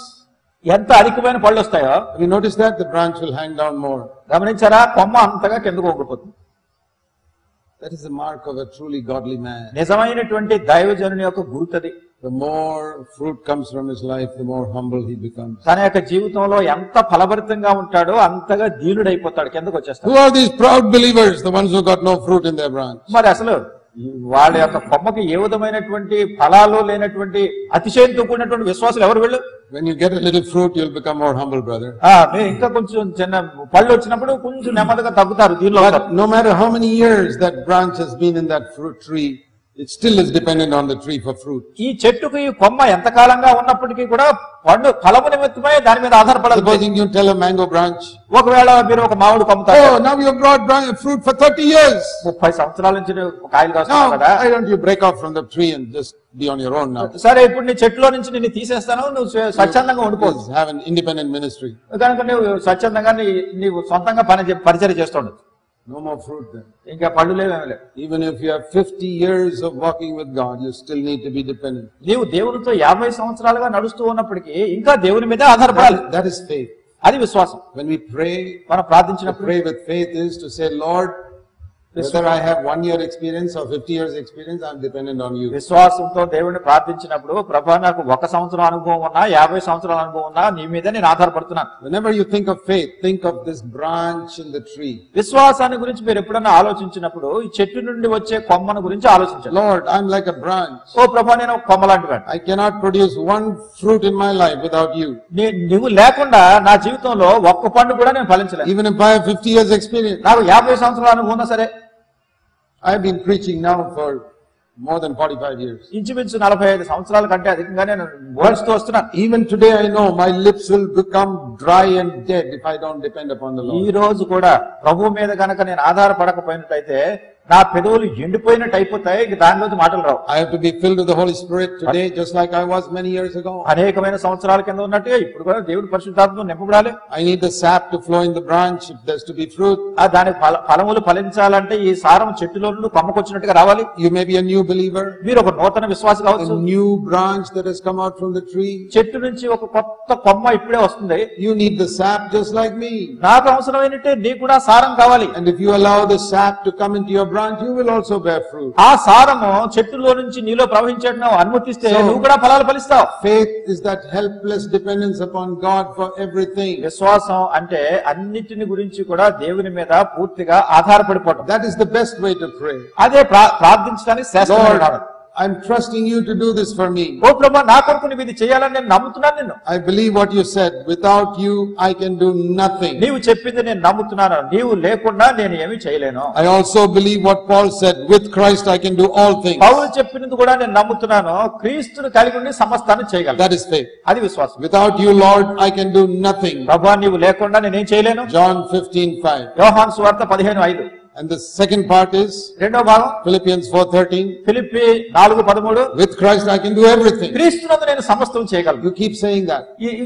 Speaker 2: ఎంత అధికమైన పళ్ళు వస్తాయో,
Speaker 1: have you noticed that? The branch will hang down more.
Speaker 2: గమనించారా? కొమ్మ అంతగా కిందకు వంగిపోతుంది.
Speaker 1: That is the mark of a truly godly man.
Speaker 2: నిజమైనటువంటి దైవజనుని యొక్క గుర్తది.
Speaker 1: The more fruit comes from his life, the more humble he becomes.
Speaker 2: తన యొక్క జీవితంలో ఎంత ఫలభరితంగా ఉంటాడో అంతగా దీనుడైపోతాడు, కిందకు వచ్చేస్తాడు.
Speaker 1: Who are these proud believers? The ones who got no fruit in their branch.
Speaker 2: మరి అసలు వాళ్ళ యొక్క కొమ్మకి ఏ విధమైనటువంటి ఫలాలు లేనటువంటి అతిశయంతో కూడినటువంటి విశ్వాసులు ఎవరు వీళ్ళు?
Speaker 1: When you get a little fruit, you'll become more humble, brother.
Speaker 2: ఇంకా కొంచెం చిన్న పళ్ళు వచ్చినప్పుడు కొంచెం నెమ్మదిగా తగ్గుతారు దీనిలో.
Speaker 1: No matter how many years that branch has been in that fruit tree, it still is dependent on the tree for fruit.
Speaker 2: ఈ చెట్టుకు ఈ కొమ్మ ఎంత కాలంగా ఉన్నప్పటికీ కూడా పండు ఫలము నిమిత్తమై దాని మీద ఆధారపడాలి.
Speaker 1: Supposing you tell a mango branch,
Speaker 2: ఒకవేళ మీరు ఒక మామిడి కొమ్ముతారు,
Speaker 1: oh, now you have brought fruit for 30 years.
Speaker 2: 30 సంవత్సరాల నుంచి కాయలు కాస్తున్నావు కదా,
Speaker 1: why don't you break off from the tree and just be on your own now?
Speaker 2: సరే ఇప్పుడు నీ చెట్టులో నుంచి నిన్ను తీసేస్తాను, నువ్వు స్వచ్ఛందంగా ఉండిపోవచ్చు.
Speaker 1: Have an independent ministry.
Speaker 2: కనుక నువ్వు స్వచ్ఛందంగా నీవు సొంతంగా పరిచర్య చేస్తుండదు.
Speaker 1: No more fruit then.
Speaker 2: ఇంకా పళ్ళు లేవేమీ లేవు.
Speaker 1: Even if you have 50 years of walking with God, you still need to be dependent.
Speaker 2: నీవు దేవునితో 50 సంవత్సరాలుగా నడుస్తూ ఉన్నప్పటికీ ఇంకా దేవుని మీదే ఆధారపడాలి.
Speaker 1: That is faith.
Speaker 2: అది విశ్వాసం.
Speaker 1: When we pray,
Speaker 2: మనం ప్రార్థించినప్పుడు
Speaker 1: pray with faith is to say, Lord, whether I have 1 year experience or 50 years experience, I'm dependent on you.
Speaker 2: విశ్వాసంతో దేవుని ప్రార్థించినప్పుడు, ప్రభువా నాకు 1 సంవత్సరం అనుభవం ఉన్నా 50 సంవత్సరాల అనుభవం ఉన్నా నీ మీదే నేను ఆధారపడుతున్నాను.
Speaker 1: Whenever you think of faith, think of this branch in the tree.
Speaker 2: విశ్వాసాన్ని గురించి మీరు ఎప్పుడన్నా ఆలోచించినప్పుడు ఈ చెట్టు నుండి వచ్చే కొమ్మను గురించి ఆలోచించండి.
Speaker 1: Lord, I'm like a branch.
Speaker 2: ఓ ప్రభువా నేను ఒక కొమ్మ లాంటివాడిని.
Speaker 1: I cannot produce one fruit in my life without you.
Speaker 2: నువ్వు లేకుండా నా జీవితంలో ఒక్క పండు కూడా నేను ఫలించలేను.
Speaker 1: Even if I have 50 years experience.
Speaker 2: నాకు 50 సంవత్సరాల అనుభవం ఉన్నా సరే.
Speaker 1: I've been preaching now for more than 45 years.
Speaker 2: ఇంచుమించు 45 సంవత్సరాల కంటే అధికంగానే నేను బోధిస్తూ వస్తున్నాను.
Speaker 1: Even today I know my lips will become dry and dead if I don't depend upon the Lord.
Speaker 2: ఈ రోజు కూడా ప్రభువు మీద గనక నేను ఆధారపడకపోయినట్టయితే నా పెదవులు ఎండిపోయినట్టు అయిపోతాయి, ఇంక దానిలోంచి మాటలు రావు.
Speaker 1: I have to be filled with the Holy Spirit today just like I was many years ago.
Speaker 2: అనేకమైన సంవత్సరాల కింద ఉన్నట్టుగా ఇప్పుడు కూడా దేవుడి పరిశుద్ధాత్మతో నింపబడాలి.
Speaker 1: I need the sap to flow in the branch if there's to be fruit.
Speaker 2: దాని ఫలములు ఫలించాలంటే ఈ సారం చెట్టులో నుండి కొమ్మకొచ్చినట్టుగా రావాలి.
Speaker 1: You may be a new believer.
Speaker 2: మీరు ఒక నూతన విశ్వాసి కావచ్చు.
Speaker 1: A new branch that has come out from the tree.
Speaker 2: చెట్టు నుంచి ఒక కొత్త కొమ్మ ఇప్పుడే వస్తుంది.
Speaker 1: You need the sap just like me.
Speaker 2: నాకు అవసరమైనట్టే నీకు కూడా సారం కావాలి.
Speaker 1: And if you allow the sap to come into your branch, you will also bear fruit.
Speaker 2: ఆ సారము చెట్టులో నుంచి నీలో ప్రవహించేట్టు అనుమతిస్తే నువ్వు కూడా ఫలాలు ఫలిస్తావు.
Speaker 1: Faith is that helpless dependence upon God for everything.
Speaker 2: విశ్వాసం అంటే అన్నిటిని గురించి కూడా దేవుని మీద పూర్తిగా ఆధారపడిపోవడం.
Speaker 1: That is the best way to pray.
Speaker 2: అదే ప్రార్థించడానికి శ్రేష్టమైన.
Speaker 1: I'm trusting you to do this for me.
Speaker 2: ఓ ప్రభువా నా కొరకు నువ్వు ఇది చేయాలని నేను నమ్ముతున్నాను నిన్ను.
Speaker 1: I believe what you said. Without you I can do nothing.
Speaker 2: నీవు చెప్పింది నేను నమ్ముతున్నాను. నీవు లేకుండా నేను ఏమీ చేయలేను.
Speaker 1: I also believe what Paul said. With Christ I can do all things.
Speaker 2: పౌలు చెప్పినది కూడా నేను నమ్ముతున్నాను. క్రీస్తును కలిగి ఉండి సమస్తాన్ని చేయగలను.
Speaker 1: That is faith.
Speaker 2: అది విశ్వాసం.
Speaker 1: Without you Lord I can do nothing.
Speaker 2: ప్రభువా నీవు లేకుండా నేనేం చేయలేను.
Speaker 1: John 15:5.
Speaker 2: యోహాను సువార్త 15:5.
Speaker 1: And the second part is
Speaker 2: రెండో భాగం
Speaker 1: Philippians 4:13.
Speaker 2: Philippi 4:13.
Speaker 1: With Christ I can do everything.
Speaker 2: క్రీస్తునందు నేను సమస్తం చేయగలను.
Speaker 1: You keep saying that.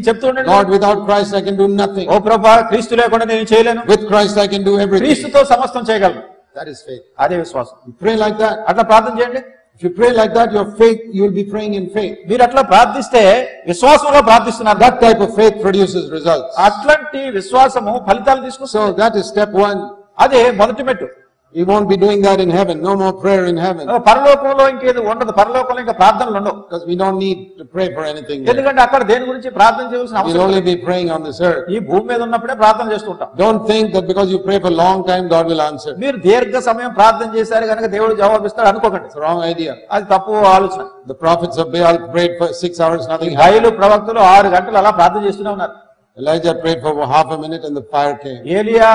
Speaker 2: చెప్తూ ఉండండి.
Speaker 1: Lord, without Christ I can do nothing.
Speaker 2: ఓ ప్రభువా క్రీస్తు లేకుండా నేను చేయలేను.
Speaker 1: With Christ I can do everything.
Speaker 2: క్రీస్తుతో సమస్తం చేయగలను.
Speaker 1: That is faith.
Speaker 2: అదే విశ్వాసం.
Speaker 1: You pray like that.
Speaker 2: అట్లా ప్రార్థన చేయండి.
Speaker 1: If you pray like that, your faith, you will be praying in faith.
Speaker 2: మీరు అట్లా ప్రార్థిస్తే విశ్వాసంలో ప్రార్థిస్తున్నారు.
Speaker 1: That type of faith produces results.
Speaker 2: అట్లాంటి విశ్వాసము ఫలితాలు తీసుకొస్తుంది.
Speaker 1: So that is step 1.
Speaker 2: అదే మొదటి మెట్టు.
Speaker 1: We won't be doing that in heaven. No more prayer in heaven.
Speaker 2: పరలోకంలో ఇంకేది ఉండదు. పరలోకంలో ఇంకా ప్రార్థనలు ఉండవు.
Speaker 1: Because we don't need to pray for anything.
Speaker 2: ఎందుకంటే అక్కడ దేని గురించి ప్రార్థన చేయాల్సిన అవసరం
Speaker 1: We'll only be praying on this earth.
Speaker 2: ఈ భూమి మీద ఉన్నప్పుడే ప్రార్థన చేస్తుంటాం.
Speaker 1: Don't think that because you pray for a long time, God will answer.
Speaker 2: మీరు దీర్ఘ సమయం ప్రార్థన చేశారు కనుక దేవుడు జవాబిస్తాడు అనుకోకండి.
Speaker 1: It's a wrong idea.
Speaker 2: అది తప్పు ఆలోచన.
Speaker 1: The prophets of Baal prayed for 6 hours, nothing happened.
Speaker 2: బయలు ప్రవక్తలు 6 గంటలు అలా ప్రార్థన చేస్తూనే ఉన్నారు.
Speaker 1: Elijah prayed for half a minute and the fire came.
Speaker 2: ఏలియా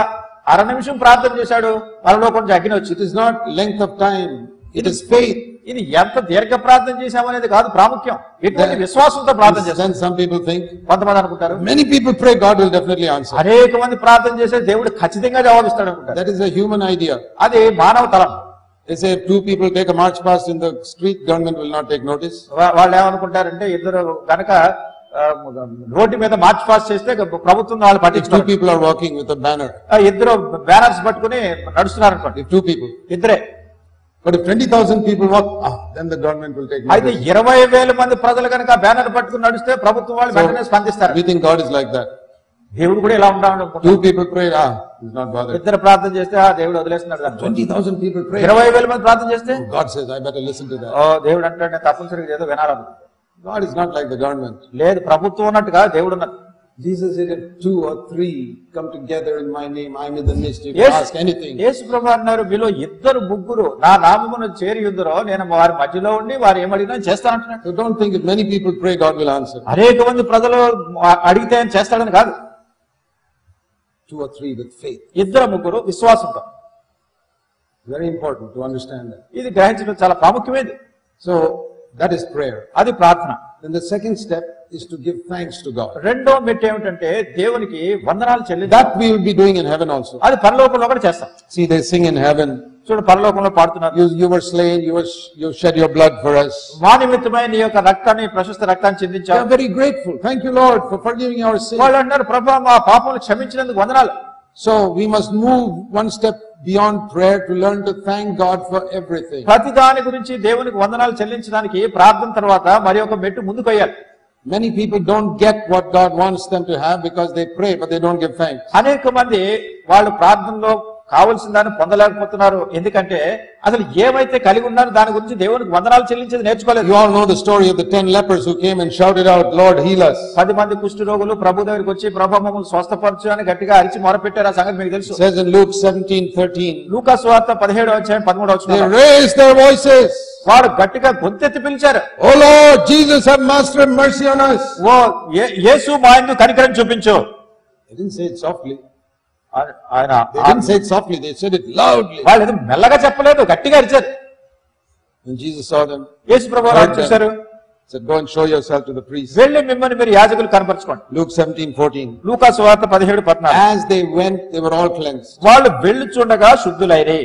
Speaker 2: 1/2 నిమిషం ప్రార్థన చేశాడు, పరలోకం నుంచి అగ్ని వచ్చింది.
Speaker 1: It is not length of time. It is faith.
Speaker 2: ఇది ఎంత దీర్ఘ ప్రార్థన చేశామనేది కాదు ప్రాముఖ్యం, ఎటువంటి విశ్వాసంతో ప్రార్థన చేస్తాం.
Speaker 1: Then some people think,
Speaker 2: కొంతమంది అనుకుంటారు
Speaker 1: many people pray, God will definitely answer.
Speaker 2: అనేక మంది ప్రార్థన చేసే దేవుడు ఖచ్చితంగా జవాబిస్తాడు అనుకుంటారు.
Speaker 1: That is a human idea.
Speaker 2: అది మానవ తలం.
Speaker 1: They say if two people take a march past in the street, government will not take notice.
Speaker 2: వాళ్ళు ఏమనుకుంటారంటే ఇద్దరు గనక రోడ్డు మీద మార్చ్ పాస్ చేస్తే ప్రభుత్వం వాళ్ళు
Speaker 1: If two
Speaker 2: పట్టించుకోరు.
Speaker 1: people are walking with a banner,
Speaker 2: ఇద్దరు బ్యానర్స్ పట్టుకుని నడుస్తున్నారు అనుకోండి,
Speaker 1: if two people,
Speaker 2: ఇద్దరే.
Speaker 1: but if 20,000 people walk, then the government will take
Speaker 2: అయితే
Speaker 1: notice.
Speaker 2: 20,000 మంది ప్రజలు కనుక బ్యానర్ పట్టుకుని నడిస్తే ప్రభుత్వం వాళ్ళు వెంటనే స్పందిస్తారు.
Speaker 1: We think God is like that.
Speaker 2: దేవుడు కూడా ఇలా ఉంటాడు.
Speaker 1: Two people pray, he's not bothered.
Speaker 2: ఇద్దరు ప్రార్థన చేస్తే దేవుడు వదిలేస్తున్నాడు.
Speaker 1: 20,000 people pray.
Speaker 2: 20,000 మంది ప్రార్థన చేస్తే
Speaker 1: God says, I better listen to that.
Speaker 2: దేవుడు అంటాడు నేను తప్పనిసరిగా ఏదో వినాలను.
Speaker 1: God is not like the government.
Speaker 2: లేదు, ప్రభుత్వం ఉన్నట్టుగా దేవుడు ఉన్నట్టు.
Speaker 1: Jesus said, if 2 or 3 come together in my name, I am in the midst. If you
Speaker 2: Yesu
Speaker 1: ask anything.
Speaker 2: యేసు ప్రభువు అన్నారు, మీలో ఇద్దరు ముగ్గురు నా నామమున చేరి ఉందరో నేను వారి మధ్యలో ఉండి వారు ఏమడిగినా చేస్తానంటున్నాడు.
Speaker 1: So don't think if many people pray, God will answer.
Speaker 2: అనేక మంది ప్రజలు అడిగితే ఆయన చేస్తాడని కాదు.
Speaker 1: 2 or 3 with faith.
Speaker 2: ఇద్దరు ముగ్గురు విశ్వాసంతో.
Speaker 1: Very important to understand that.
Speaker 2: ఇది గ్రహించడం చాలా ప్రాముఖ్యమైనది.
Speaker 1: So that is prayer.
Speaker 2: అది ప్రార్థన.
Speaker 1: Then the second step is to give thanks to God.
Speaker 2: రెండో మెట్టు ఏమిటంటే దేవునికి వందనాలు చెల్లించాలి.
Speaker 1: That we will be doing in heaven also.
Speaker 2: అది పరలోకంలో కూడా చేస్తాం.
Speaker 1: See, they sing in heaven.
Speaker 2: చూడు పరలోకంలో పాడుతున్నారు,
Speaker 1: You were slain, you shed your blood for us.
Speaker 2: మా నిమిత్తమై నీ యొక్క రక్తాన్ని ప్రశస్త రక్తాన్ని
Speaker 1: They
Speaker 2: చిందించావు.
Speaker 1: are very grateful. Thank you, Lord, for forgiving our sins.
Speaker 2: వాళ్ళు అంటారు, ప్రభువా మా పాపములు క్షమించినందుకు వందనాలు.
Speaker 1: So we must move one step beyond prayer to learn to thank God for everything.
Speaker 2: ప్రతి దాని గురించి దేవునికి వందనాలు చెల్లించడానికి ప్రార్థన తర్వాత మరి ఒక మెట్టు ముందుకు వేయాలి.
Speaker 1: Many people don't get what God wants them to have because they pray, but they don't give thanks.
Speaker 2: అనేక మంది వాళ్ళు ప్రార్థనలో కావలసిన దాన్ని పొందలేకపోతున్నారు. ఎందుకంటే అసలు ఏమైతే కలిగి ఉన్నారో దాని గురించి దేవునికి వందనాలు చెల్లించేది నేర్చుకోలేదు.
Speaker 1: You all know the story of the 10 lepers who came and shouted out, Lord, heal us.
Speaker 2: 10 మంది కుష్ఠ రోగులు ప్రభు దగ్గరికి వచ్చి ప్రభు మమ్మల్ని స్వస్థపరచు అని గట్టిగా అరిచి మొరపెట్టారు. ఆ సంగతి మీకు తెలుసు.
Speaker 1: It says in Luke 17:13.
Speaker 2: లూకా సువార్త 17:13
Speaker 1: They raised their voices.
Speaker 2: వారు గట్టిగా గొంతెత్తి పిలిచారు,
Speaker 1: Oh Lord, Jesus, have Master, have mercy on us.
Speaker 2: ఓ యేసు మా యందు కనికరం చూపించు.
Speaker 1: They didn't say it softly.
Speaker 2: ఆయన
Speaker 1: They didn't say it softly. They said it loudly.
Speaker 2: వాళ్ళు ఏదో మెల్లగా చెప్పలేదు, గట్టిగా అరిచారు.
Speaker 1: When Jesus saw them,
Speaker 2: యేసు ప్రభువు వారు చూశారు,
Speaker 1: said, go and show yourself to the priest.
Speaker 2: వెళ్ళి మిమ్మల్ని మీరు యాజకులు కనపరచుకోండి.
Speaker 1: Luke 17:14.
Speaker 2: లూకా సువార్త 17:14.
Speaker 1: As they went, they were all cleansed.
Speaker 2: వాళ్ళు వెళ్ళుచుండగా శుద్ధులైరి.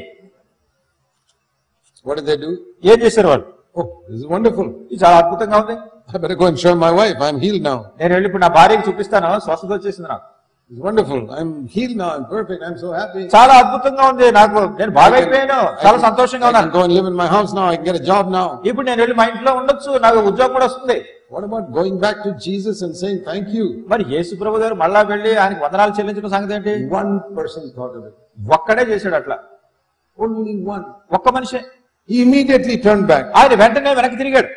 Speaker 1: What did they do?
Speaker 2: ఏం చేశారు వాళ్ళు?
Speaker 1: Oh, this is wonderful.
Speaker 2: ఇది చాలా అద్భుతంగా ఉంది.
Speaker 1: I better go and show my wife. I'm healed now.
Speaker 2: నేను వెళ్ళి ఇప్పుడు నా భార్యకి చూపిస్తాను, స్వస్థత వచ్చేసింది నాకు.
Speaker 1: It's wonderful. I'm healed now. I'm perfect. I'm so happy.
Speaker 2: చాలా అద్భుతంగా ఉంది, నాకు నేను బాగా అయిపోయాను, చాలా సంతోషంగా
Speaker 1: I can
Speaker 2: ఉన్నాను.
Speaker 1: go and live in my house now. I can get a job now.
Speaker 2: ఇప్పుడు నేను వెళ్ళి మా ఇంట్లో ఉండొచ్చు, నాకు ఉద్యోగం కూడా వస్తుంది.
Speaker 1: What about going back to Jesus and saying thank you?
Speaker 2: మరి యేసు ప్రభు గారు మళ్ళా వెళ్ళి ఆయనకు వందనాలు చెల్లించిన సంగతి ఏంటి?
Speaker 1: One person thought of it.
Speaker 2: ఒక్కడే చేశాడు అట్లా,
Speaker 1: Only one.
Speaker 2: ఒక్క మనిషే.
Speaker 1: He immediately turned back.
Speaker 2: ఆయన వెంటనే వెనక్కి తిరిగాడు.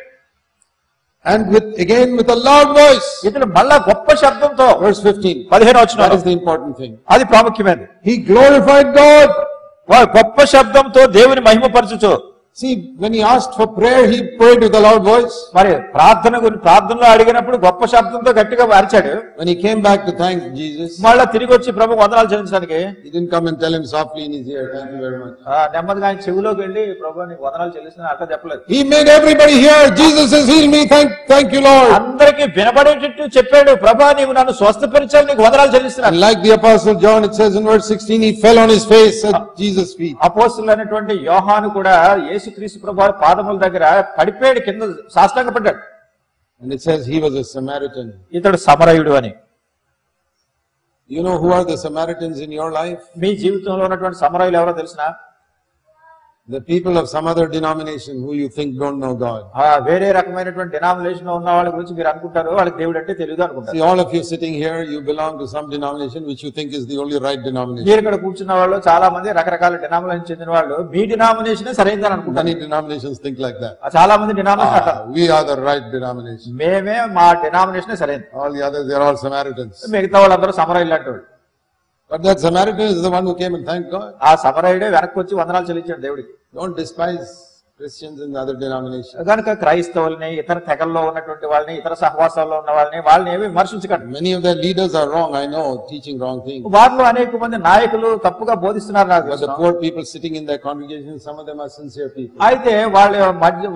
Speaker 1: And again with a loud voice.
Speaker 2: ఇతను మళ్ళా గొప్ప శబ్దంతో,
Speaker 1: Verse 15.
Speaker 2: 15
Speaker 1: That is the important thing.
Speaker 2: అది ప్రాముఖ్యమైనది.
Speaker 1: He glorified God.
Speaker 2: వాడు గొప్ప శబ్దంతో దేవుని మహిమపరచుచు.
Speaker 1: See, when he asked for prayer, he prayed with a loud voice.
Speaker 2: మరి ప్రార్థనలో అడిగినప్పుడు గొప్ప శబ్దంతో గట్టిగా అరిచాడు.
Speaker 1: When he came back to thank Jesus,
Speaker 2: మళ్ళా తిరిగి వచ్చి ప్రభు వందనాలు చెల్లించడానికి
Speaker 1: he didn't come and tell him softly in his ear, thank you very much.
Speaker 2: నెమ్మదిగా ఆయన చెవిలోకి వెళ్ళి ప్రభు నీకు వందనాలు చెల్లిస్తున్నా అట్లా చెప్పలేదు.
Speaker 1: He made everybody hear, Jesus has healed me, thank you Lord.
Speaker 2: అందరికి వినబడేటట్టు చెప్పాడు, ప్రభా నీవు నన్ను స్వస్థపరిచావు, నీకు వందనాలు చెల్లిస్తున్నా.
Speaker 1: And like the apostle John, it says in verse 16, he fell on his face at Jesus' feet.
Speaker 2: అపోస్తలుడు అయినటువంటి యోహాను కూడా యేసుక్రీస్తు ప్రభువు పాదముల దగ్గర పడిపోయాడు, కింద సాష్టాంగపడ్డాడు.
Speaker 1: And it says he was a Samaritan.
Speaker 2: ఇతడు సమరయుడు అని.
Speaker 1: You know who are the Samaritans in your life?
Speaker 2: మీ జీవితంలో ఉన్నటువంటి సమరయులు ఎవరో తెలిసినా?
Speaker 1: The people of some other denomination who you think don't know God.
Speaker 2: వేరే రకమైనటువంటి డినామినేషన్ లో ఉన్న వాళ్ళ గురించి మీరు అనుకుంటారు, వాళ్ళకి దేవుడు అంటే తెలియదు అనుకుంటారు.
Speaker 1: See, all of you sitting here, you belong to some denomination which you think is the only right denomination.
Speaker 2: మీరు ఇక్కడ కూర్చున్న వాళ్ళు చాలా మంది రకరకాల డినామినేషన్ చెందిన వాళ్ళు మీ డినామినేషన్ సరైనదని అనుకుంటారు.
Speaker 1: Many denominations think like that.
Speaker 2: చాలా మంది డినామినేషన్ అంటారు,
Speaker 1: We are the right denomination.
Speaker 2: మేమే మా డినామినేషన్ సరైనది,
Speaker 1: All the others, they are all Samaritans.
Speaker 2: మిగతా వాళ్ళందరూ సమరయులు అంటారు.
Speaker 1: But that Samaritan is the one who came and thanked God.
Speaker 2: ఆ సమరయుడే వెనక్కి వచ్చి వందనాలు చెల్లించాడు దేవుడికి.
Speaker 1: Don't despise Christians in the other denominations.
Speaker 2: కనుక క్రైస్తవుల్ని, ఇతర తెగల్లో ఉన్నటువంటి వాళ్ళని, ఇతర సహవాసాల్లో ఉన్న వాళ్ళని ఏమి విమర్శించకండి.
Speaker 1: Many of their leaders are wrong, I know, teaching wrong things.
Speaker 2: వారిలో అనేక మంది నాయకులు తప్పుగా బోధిస్తున్నారు నాకు.
Speaker 1: But the poor people sitting in their congregation, some of them are sincere people.
Speaker 2: అయితే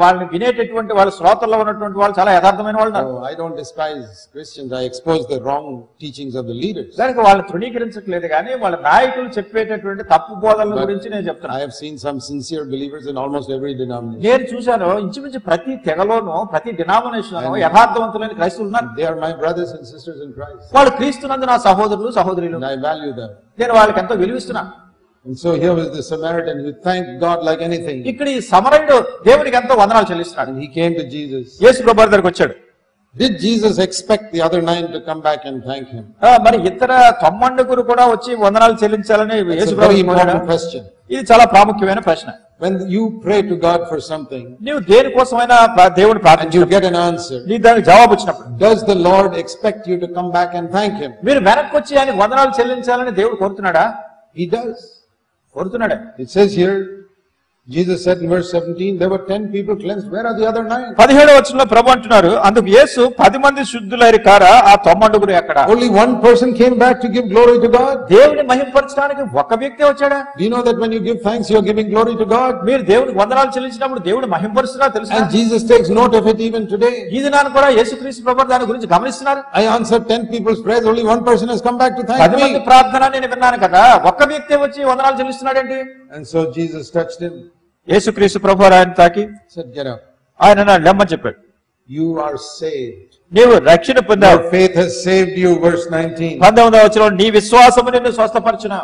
Speaker 2: వాళ్ళని వినేటటువంటి వాళ్ళ శ్రోతల్లో ఉన్నటువంటి వాళ్ళు చాలా యథార్థమైన వాళ్ళు.
Speaker 1: Oh, I don't despise Christians. I expose the wrong teachings of the leaders.
Speaker 2: కనుక వాళ్ళని తృణీకరించట్లేదు కానీ వాళ్ళ నాయకులు చెప్పేటటువంటి తప్పు బోధనల గురించి నేను చెప్తాను.
Speaker 1: I have seen some sincere believers in almost every denomination.
Speaker 2: నేను చూశాను ఇంచుమించు ప్రతి తెగలోనూ, ప్రతి డినామినేషన్ లో యథార్థవంతులైన క్రైస్తవులు ఉన్నారు.
Speaker 1: They are my brothers and sisters in Christ.
Speaker 2: వాళ్ళు క్రీస్తునందు నా సహోదరులు సహోదరులు.
Speaker 1: And I value them.
Speaker 2: నేను వాళ్ళకి ఎంతో విలువిస్తున్నాను.
Speaker 1: And so here was the Samaritan who thanked God like anything.
Speaker 2: ఇక్కడ ఈ సమరయుడు దేవునికి ఎంతో వందనాలు చెల్లిస్తున్నాడు.
Speaker 1: And he came to Jesus.
Speaker 2: యేసు ప్రభువు దగ్గరికి వచ్చాడు.
Speaker 1: Did Jesus expect the other 9 to come back and thank him?
Speaker 2: మరి ఇతర 90 కూడా వచ్చి వందనాలు చెల్లించాలని యేసు
Speaker 1: It's a very
Speaker 2: ప్రభువు కోరాడా?
Speaker 1: important question.
Speaker 2: ఇది చాలా ప్రాముఖ్యమైన ప్రశ్న.
Speaker 1: When you pray to God for something
Speaker 2: నీవు దేని కోసమైనా దేవుని
Speaker 1: and you
Speaker 2: ప్రార్థించినప్పుడు,
Speaker 1: get an answer,
Speaker 2: నీ దానికి జవాబు వచ్చినప్పుడు,
Speaker 1: does the Lord expect you to come back and thank him?
Speaker 2: మీరు వెనక్కి వచ్చి ఆయన వందనాలు చెల్లించాలని దేవుడు కోరుతున్నాడా?
Speaker 1: He does.
Speaker 2: కోరుతున్నాడా?
Speaker 1: It says here, Jesus said in verse 17, there were 10 people cleansed. Where are the other 9?
Speaker 2: 17వ వచనంలో ప్రభు అంటున్నారు, అందుకు యేసు 10 మంది శుద్ధులైరి కారా, ఆ 90 ఎక్కడ?
Speaker 1: Only one person came back to give glory to God.
Speaker 2: దేవుని మహిమపరచడానికి ఒక వ్యక్తి వచ్చాడా?
Speaker 1: Do you know that when you give thanks, you are giving glory to God?
Speaker 2: మీరు దేవునికి వందనాలు చెల్లించినప్పుడు దేవుని మహిమపరుస్తున్నా తెలుసా?
Speaker 1: And Jesus takes note of it even today.
Speaker 2: ఈ దినాన్ని కూడా యేసుక్రీస్తు ప్రభువు దాని గురించి గమనిస్తున్నారు.
Speaker 1: I answered 10 people's prayers, only one person has come back to thank
Speaker 2: 10 మంది
Speaker 1: me.
Speaker 2: ప్రార్థన నేను విన్నాను కదా, ఒక్క వ్యక్తి వచ్చి వందనాలు చెల్లిస్తున్నాడేంటి?
Speaker 1: And so Jesus touched him,
Speaker 2: యేసుక్రీస్తు ప్రభువు ఆయన తాకి
Speaker 1: said, get up.
Speaker 2: ఆయన లెమ్మని చెప్పాడు.
Speaker 1: You are saved.
Speaker 2: నీవు రక్షణ పొందావు.
Speaker 1: Your faith has saved you. Verse 19.
Speaker 2: 19వ వచనంలో నీ విశ్వాసము నిన్ను స్వస్థపరచును.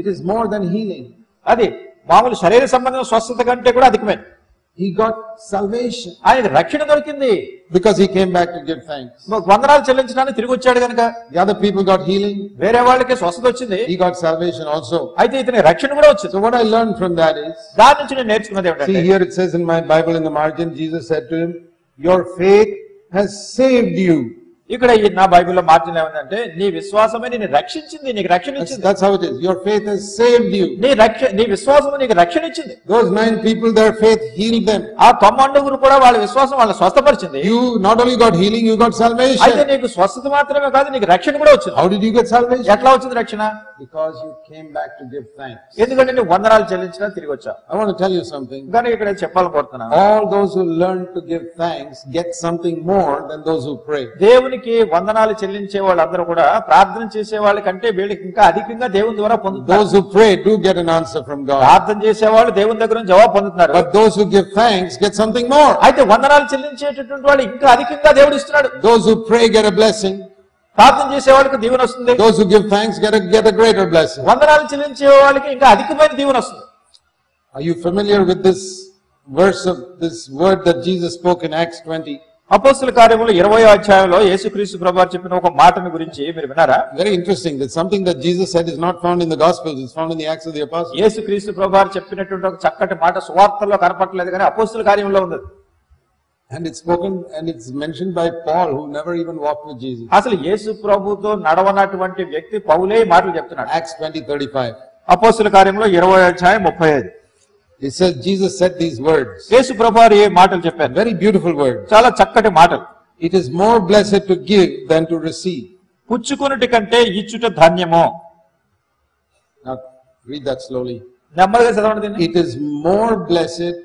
Speaker 1: It is more than healing.
Speaker 2: అది మామూలు శరీర సంబంధమైన స్వస్థత కంటే కూడా అధికమే.
Speaker 1: He got salvation
Speaker 2: ఆయనకు రక్షణ దొరికింది.
Speaker 1: because he came back to give thanks.
Speaker 2: వందనాలు చెల్లించడానికి తిరిగి వచ్చాడు కనుక.
Speaker 1: The other people got healing.
Speaker 2: వేరే వాళ్ళకి స్వస్థత వచ్చింది.
Speaker 1: He got salvation also.
Speaker 2: అయితే ఇతని రక్షణ కూడా వచ్చింది.
Speaker 1: So what I learned from that is,
Speaker 2: దాని నుంచి నేను నేర్చుకున్నది
Speaker 1: see
Speaker 2: ఏమిటంటే,
Speaker 1: here it says in my Bible in the margin, Jesus said to him, your faith has saved you.
Speaker 2: ఇక్కడ నా బైబిల్లో మార్జిన్ ఏమందంటే, నీ విశ్వాసమే నిన్ను రక్షించింది, నీకు రక్షణ ఇచ్చింది.
Speaker 1: That's how it is. Your faith has saved you.
Speaker 2: నీ విశ్వాసము నీకు రక్షణ ఇచ్చింది.
Speaker 1: Those 9 people, their faith healed them.
Speaker 2: ఆ 90 కూడా వాళ్ళ విశ్వాసం వాళ్ళ స్వస్థపరిచింది.
Speaker 1: You not only got healing, you got
Speaker 2: అయితే
Speaker 1: salvation.
Speaker 2: నీకు స్వస్థత మాత్రమే కాదు, నీకు రక్షణ కూడా వచ్చింది.
Speaker 1: How did you get salvation?
Speaker 2: ఎట్లా వచ్చింది రక్షణ?
Speaker 1: Because you came back to give thanks.
Speaker 2: ఎందుకంటే నువ్వు వందనాలు చెల్లించినా తిరిగి వచ్చావు.
Speaker 1: I want to tell you something.
Speaker 2: కానీ ఇక్కడ చెప్పాలనుకుంటున్నా,
Speaker 1: All those who learn to give thanks get something more than those who pray.
Speaker 2: దేవునికి వందనాలు చెల్లించే వాళ్ళందరూ కూడా ప్రార్థన చేసే వాళ్ళకంటే వీళ్ళకి ఇంకా అధికంగా దేవుని ద్వారా పొందుతారు.
Speaker 1: Those who pray do get an answer from God.
Speaker 2: ప్రార్థన చేసే వాళ్ళు దేవుని దగ్గర నుంచి జవాబు పొందుతున్నారు.
Speaker 1: But those who give thanks get something more.
Speaker 2: అయితే వందనాలు చెల్లించేటటువంటి వాళ్ళు ఇంకా అధికంగా దేవుడు ఇస్తున్నాడు.
Speaker 1: Those who pray get a blessing.
Speaker 2: ప్రార్థన చేసే వాళ్ళకి దీవెన వస్తుంది.
Speaker 1: Those who give thanks get a greater blessing.
Speaker 2: వందనాలు చెల్లించే వాళ్ళకి ఇంకా అధికమైన దీవెన వస్తుంది.
Speaker 1: Are you familiar with this verse of this word that Jesus spoke in Acts 20?
Speaker 2: అపోస్తల కార్యములు 20వ అధ్యాయంలో యేసుక్రీస్తు ప్రభువు చెప్పిన ఒక మాటను గురించి మీరు విన్నారా?
Speaker 1: Very interesting. That something that Jesus said is not found in the Gospels. It's found in the Acts of the Apostles.
Speaker 2: యేసుక్రీస్తు ప్రభువు చెప్పినటువంటి ఒక చక్కటి మాట సువార్తల్లో కనపడలేదు కానీ అపోస్తల కార్యములో ఉంది.
Speaker 1: And it's spoken and it's mentioned by Paul, who never even walked with Jesus.
Speaker 2: అసలు యేసు ప్రభువుతో నడవనటువంటి వ్యక్తి పౌలే ఈ మాటలు చెప్తున్నాడు.
Speaker 1: Acts 20:35.
Speaker 2: అపోస్తల కార్యములో 20వ అధ్యాయం 35.
Speaker 1: It says Jesus said these words.
Speaker 2: యేసు ప్రభువు ఈ మాటలు చెప్పారు.
Speaker 1: Very beautiful words.
Speaker 2: చాలా చక్కటి మాటలు.
Speaker 1: It is more blessed to give than to receive.
Speaker 2: పుచ్చుకొనుటి కంటే ఇచ్చుట ధన్యము.
Speaker 1: Now read that slowly.
Speaker 2: నెమ్మదిగా చదవండి దీన్ని.
Speaker 1: It is more blessed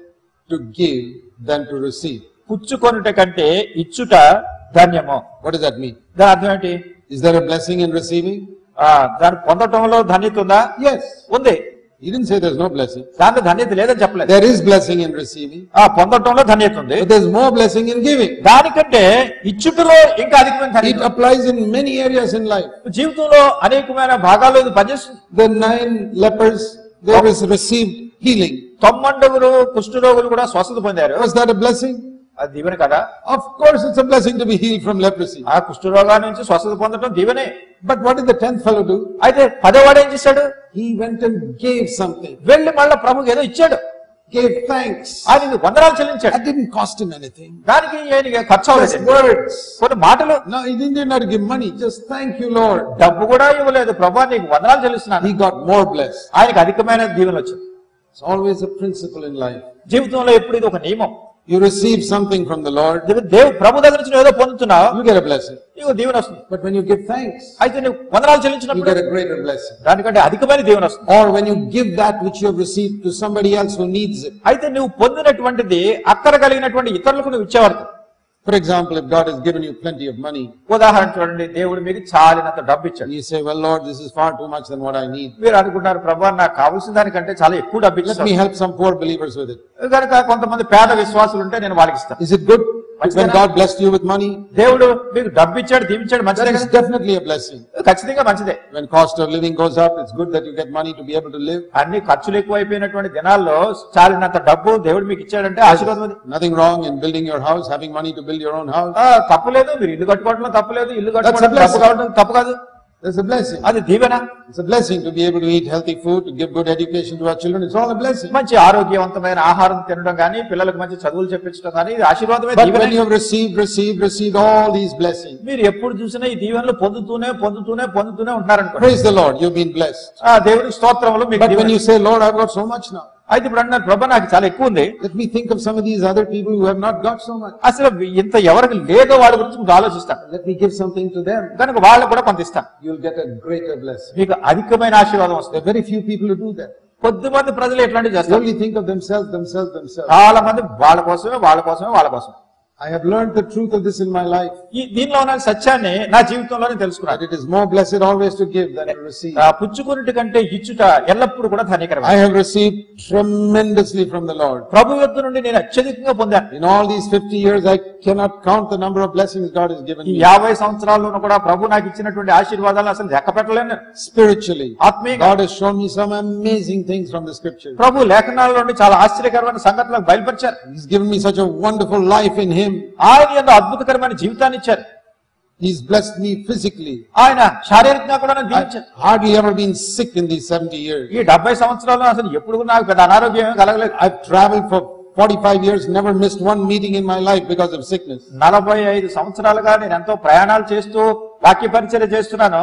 Speaker 1: to give than to receive.
Speaker 2: పుచ్చుకొనుట కంటే ఇచ్చుట ధన్యము.
Speaker 1: What does that mean?
Speaker 2: దాని అర్థం ఏంటి?
Speaker 1: Is there a blessing in receiving?
Speaker 2: దాన్ని పొందటంలో ధన్యత ఉందా?
Speaker 1: Yes.
Speaker 2: ఉంది.
Speaker 1: He didn't say there's no blessing.
Speaker 2: దాంట్లో ధన్యత లేదని చెప్పలేదు.
Speaker 1: There is blessing in receiving.
Speaker 2: పొందటంలో ధన్యత ఉంది.
Speaker 1: But there's more blessing in giving.
Speaker 2: దానికంటే ఇచ్చుటలో ఇంకా అధికమైన ధన్యత.
Speaker 1: It applies in many areas in life.
Speaker 2: జీవితంలో అనేకమైన భాగాల్లో ఇది పనిచేస్తుంది.
Speaker 1: The 9 lepers, they received healing.
Speaker 2: 90 కుష్ఠరోగులు కూడా స్వస్థత పొందారు.
Speaker 1: Was that a blessing?
Speaker 2: అది దీవెన కదా?
Speaker 1: Of course it's a blessing to be healed from leprosy.
Speaker 2: ఆ కుష్ఠరోగా నుంచి స్వస్థత పొందడం దీవెనే.
Speaker 1: But what did the 10th fellow do?
Speaker 2: అయితే 10వాడు ఏం చేశాడు?
Speaker 1: He went and gave something.
Speaker 2: వెళ్ళి మళ్ళా ప్రభుకి ఏదో ఇచ్చాడు.
Speaker 1: Gave thanks.
Speaker 2: ఆయన వందనాలు చెల్లించాడు.
Speaker 1: That didn't cost him anything.
Speaker 2: దానికి ఆయనకి ఖర్చు అవ్వలేదు.
Speaker 1: Just words.
Speaker 2: కొన్ని మాటలు.
Speaker 1: No, he didn't not give money. Just thank you, Lord.
Speaker 2: డబ్బు కూడా ఇవ్వలేదు. ప్రభువా నీకు వందనాలు చెల్లిస్తున్నాను.
Speaker 1: He got more blessed.
Speaker 2: ఆయనకు అధికమైన దీవెనలు వచ్చాయి.
Speaker 1: It's always a principle in life.
Speaker 2: జీవితంలో ఎప్పుడు ఇది ఒక నియమం.
Speaker 1: You receive something from the Lord,
Speaker 2: ప్రభు దగ్గర నుంచి ఏదో పొందుతున్నావు,
Speaker 1: you get a blessing.
Speaker 2: నీకు దీవెన వస్తుంది.
Speaker 1: But when you give thanks,
Speaker 2: అయితే నువ్వు వందనాలు
Speaker 1: you
Speaker 2: చెల్లించినప్పుడు
Speaker 1: get a greater blessing.
Speaker 2: దానికంటే అధికమైన దీవెన వస్తుంది.
Speaker 1: Or when you give that which you have received to somebody else who needs it.
Speaker 2: అయితే నువ్వు పొందినటువంటిది అక్కర కలిగినటువంటి ఇతరులకు నువ్వు ఇచ్చేవారు.
Speaker 1: For example, if God has given you plenty of money,
Speaker 2: ఉదాహరణ చూడండి, దేవుడు మీకు చాలినంత డబ్బు ఇచ్చాడు.
Speaker 1: you say, well Lord, this is far too much than what I need.
Speaker 2: మీరు అనుకుంటారు, ప్రభువా నాకు కావాల్సిన దానికంటే చాలా ఎక్కువ డబ్బు
Speaker 1: Let
Speaker 2: ఇచ్చాడు,
Speaker 1: me help some poor believers with it.
Speaker 2: కనుక కొంతమంది పేద విశ్వాసులు ఉంటే నేను వాళ్ళకి ఇస్తాను.
Speaker 1: Is it good when God blessed you with money?
Speaker 2: దేవుడు మీకు డబ్బు ఇచ్చాడు, దీవించాడు, మంచిదే
Speaker 1: That
Speaker 2: కదా,
Speaker 1: is definitely a blessing.
Speaker 2: ఖచ్చితంగా మంచిదే.
Speaker 1: When cost of living goes up, it's good that you get money to be able to live.
Speaker 2: అన్ని ఖర్చులు ఎక్కువైపోయినటువంటి దినాల్లో చాలినంత డబ్బు దేవుడు మీకు ఇచ్చాడంటే ఆశీర్వాదం అది.
Speaker 1: Nothing wrong in building your house, having money to build your own house.
Speaker 2: తప్పులేదు, మీరు ఇల్లు కట్టుకోవడంలో తప్పులేదు, ఇల్లు కట్టుకోవడం తప్పు కావడం తప్పు కాదు,
Speaker 1: That's a blessing.
Speaker 2: అది దీవెన.
Speaker 1: It's a blessing to be able to eat healthy food, to give good education to our children. It's all a blessing.
Speaker 2: మంచి ఆరోగ్యవంతమైన ఆహారం తినడం కానీ, పిల్లలకు మంచి చదువులు చెప్పించడం కానీ, ఇది ఆశీర్వాదమే.
Speaker 1: But when you have received all these blessings,
Speaker 2: మీరు ఎప్పుడు చూసినా ఈ దీవెనలు పొందుతూనే ఉంటున్నారనుకో.
Speaker 1: praise the Lord, you've been blessed.
Speaker 2: దేవుడి స్తోత్రములు మీకు.
Speaker 1: But when you say, Lord, I've got so much now,
Speaker 2: అయితే ఇప్పుడు అంటున్నారు, ప్రభు నాకు చాలా ఎక్కువ ఉంది.
Speaker 1: let me think of some of these other people who have not got so much.
Speaker 2: అసలు ఇంత ఎవరికి లేదో వాళ్ళ గురించి మీకు ఆలోచిస్తాను,
Speaker 1: Let me give something to them.
Speaker 2: కనుక వాళ్ళకు కూడా కొంత ఇస్తాను.
Speaker 1: You'll get a greater blessing.
Speaker 2: మీకు అధికమైన ఆశీర్వాదం
Speaker 1: There
Speaker 2: వస్తుంది.
Speaker 1: are very few people who do that.
Speaker 2: కొద్దిమంది ప్రజలు ఎట్లాంటివి
Speaker 1: They
Speaker 2: చేస్తారు,
Speaker 1: only think of themselves.
Speaker 2: చాలా మంది వాళ్ళ కోసం.
Speaker 1: I have learned the truth of this in my life.
Speaker 2: ఈ దీనిలో ఉన్న సత్యాన్ని నా జీవితంలోనే తెలుసుకున్నాను.
Speaker 1: That it is more blessed always to give than to receive.
Speaker 2: పుచ్చుకున్నటి కంటే ఇచ్చుట ఎల్లప్పుడూ కూడా ధన్యకరమే.
Speaker 1: I have received tremendously from the Lord.
Speaker 2: ప్రభు యొద్ద నుండి నేను అత్యధికంగా పొందాను.
Speaker 1: In all these 50 years, I cannot count the number of blessings God has given
Speaker 2: ఈ
Speaker 1: me.
Speaker 2: 50 సంవత్సరాల్లోనూ కూడా ప్రభు నాకు ఇచ్చినటువంటి ఆశీర్వాదాలు అసలు లెక్క పెట్టలేను.
Speaker 1: Spiritually,
Speaker 2: ఆత్మీయంగా
Speaker 1: God has shown me some amazing things from the scriptures.
Speaker 2: ప్రభు లేఖనాల నుండి చాలా ఆశ్చర్యకరమైన సంగతులను బయలుపరిచారు.
Speaker 1: He's given me such a wonderful life in Him.
Speaker 2: ఆయన యందు అద్భుతకరమైన జీవితాన్ని ఇచ్చారు.
Speaker 1: He's blessed me physically.
Speaker 2: ఆయన శారీరకంగా కూడా నన్ను దీవించారు.
Speaker 1: I've hardly ever been sick in these 70 years.
Speaker 2: ఈ 70 సంవత్సరాల్లో అసలు ఎప్పుడు నాకు పెద్ద అనారోగ్యం ఏమీ కలగలేదు.
Speaker 1: I've traveled for 45 years, never missed one meeting in my life because of sickness.
Speaker 2: 45 సంవత్సరాలుగా నేను ఎంతో ప్రయాణాలు చేస్తూ వాక్య పరిచర్య చేస్తున్నాను.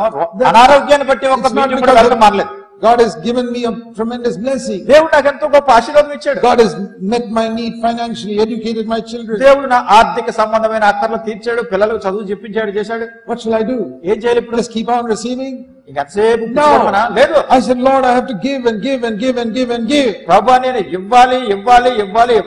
Speaker 2: అనారోగ్యాన్ని బట్టి ఒక మీటింగ్ కూడా వెళ్ళడం మానలేదు.
Speaker 1: God has given me a tremendous blessing.
Speaker 2: దేవుడు నాకు ఎంతో గొప్ప ఆశీర్వాదం ఇచ్చాడు.
Speaker 1: God has met my need financially, educated my children.
Speaker 2: దేవుడు నా ఆర్థిక సంబంధమైన అక్కర్లు తీర్చాడు, పిల్లలకు చదువు చెప్పించాడు, చేశాడు.
Speaker 1: What shall I do?
Speaker 2: ఏం చేయాలి ఇప్పుడు?
Speaker 1: Just keep on receiving?
Speaker 2: ఇంకెంతసేపు
Speaker 1: No.
Speaker 2: పుచ్చుకోమనా? లేదు.
Speaker 1: I said, Lord, I have to give and give and give and give and give.
Speaker 2: ప్రభువా నేను ఇవ్వాలి.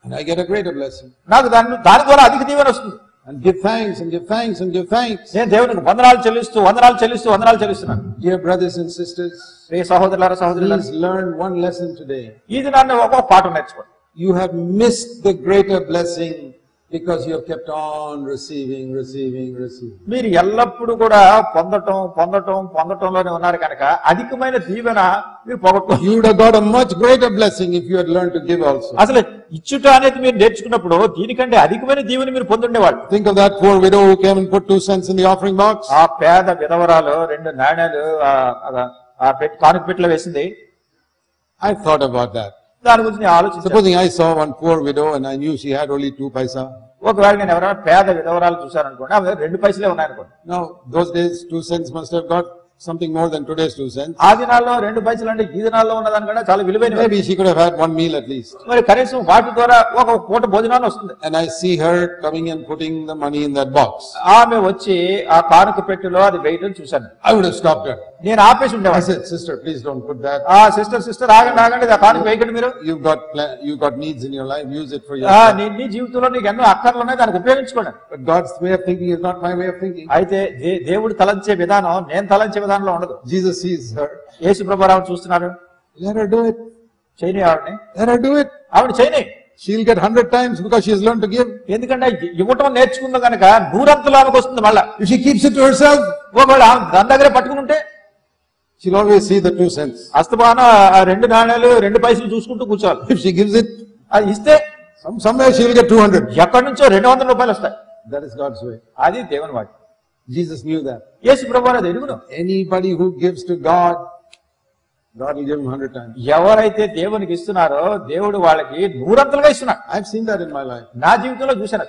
Speaker 1: And I get a greater blessing.
Speaker 2: నాకు దాని ద్వారా అధిక దీవెన వస్తుంది.
Speaker 1: And give thanks and give thanks and give thanks.
Speaker 2: నేను దేవునికి వందనాలు చెల్లిస్తున్నాను.
Speaker 1: Dear brothers and sisters,
Speaker 2: ప్రియ సహోదరులారా, సహోదరులారా,
Speaker 1: please learn one lesson today.
Speaker 2: ఈ దినాన్ని ఒక పాఠం నేర్చుకోండి.
Speaker 1: You have missed the greater blessing because you have kept on receiving.
Speaker 2: మీరు ఎల్లప్పుడూ కూడా పొందటంలోనే ఉన్నారు కనుక అధికమైన దీవెన మీరు పోగొట్టుకోండి.
Speaker 1: You would have got a much greater blessing if you had learned to give also.
Speaker 2: అసలు ఇచ్చుట అనేది మీరు నేర్చుకున్నప్పుడు దీనికంటే అధికమైన దీవెన మీరు పొందుండేవాళ్ళు.
Speaker 1: Think of that poor widow who came and put 2 cents in the offering box.
Speaker 2: ఆ పేద విధవరాలు 2 నాణేలు కానుక పెట్టెలో వేసింది.
Speaker 1: I thought about that.
Speaker 2: దాని గురించి నేను ఆలోచించాను.
Speaker 1: Supposing I saw one poor widow and I knew she had only 2 paisa.
Speaker 2: ఒకవేళ నేను ఎవరైనా పేద విధవరాలు చూశాననుకోండి, ఆమె 2 పైసలే ఉన్నాయనుకోండి.
Speaker 1: Now, those days 2 cents must have got something more than today's 2 cents.
Speaker 2: ఆ దినాల్లో 2 పైసలు అంటే ఈ దినాల్లో ఉన్నదానికన్నా చాలా విలువైన.
Speaker 1: Maybe she could have had one meal at least.
Speaker 2: మరి కనీసం వాటి ద్వారా ఒక పూట భోజనాన్ని వస్తుంది.
Speaker 1: And I see her coming and putting the money in that box.
Speaker 2: ఆమె వచ్చి ఆ కానుక పెట్టెలో అది వేయడం చూశాను.
Speaker 1: I would have stopped her.
Speaker 2: నేను ఆపేసి
Speaker 1: I
Speaker 2: ఉండేవాడిని.
Speaker 1: said, sister, please don't put that.
Speaker 2: Sister ఆగండి, ఆ కానుక వేయకండి మీరు.
Speaker 1: You've got needs in your life. Use it for yourself.
Speaker 2: నీ జీవితంలో నీకు ఎన్నో అక్కర్లు ఉన్నాయి, దానికి ఉపయోగించుకోండి.
Speaker 1: But God's way of thinking is not my way of thinking.
Speaker 2: అయితే దేవుడు తలంచే విధానం నేను తలంచే విధానంలో ఉండదు.
Speaker 1: Jesus sees her.
Speaker 2: యేసు ప్రభువు చూస్తున్నాడు.
Speaker 1: Let her do it.
Speaker 2: చేయని ఆవిడని.
Speaker 1: Let her do it.
Speaker 2: ఆవిడ చేయని.
Speaker 1: She'll get 100 times because she has learned to give.
Speaker 2: ఎందుకంటే ఇవ్వటం నేర్చుకుందా కనుక 100 ఆమెకు వస్తుంది. మళ్ళా
Speaker 1: If she keeps it to herself,
Speaker 2: ఒకవేళ దాని దగ్గరే పట్టుకుని ఉంటే
Speaker 1: she'll always see the 2 cents.
Speaker 2: అస్తమాన 2 నాణేలు 2 పైసలు చూసుకుంటూ కూర్చోవాలి.
Speaker 1: If she gives it,
Speaker 2: అది ఇస్తే
Speaker 1: somewhere she will get 200.
Speaker 2: ఎక్కడి నుంచో 200 రూపాయలు వస్తాయి.
Speaker 1: That is God's way.
Speaker 2: అది దేవుని వాక్యం.
Speaker 1: Jesus knew that.
Speaker 2: యేసు ప్రభువు అది ఎరుగును.
Speaker 1: Anybody who gives to God, God will give him 100 times.
Speaker 2: ఎవరైతే దేవునికి ఇస్తున్నారో దేవుడు వాళ్ళకి 100 ఇస్తున్నాడు.
Speaker 1: I've seen that in my life.
Speaker 2: నా జీవితంలో చూశాను.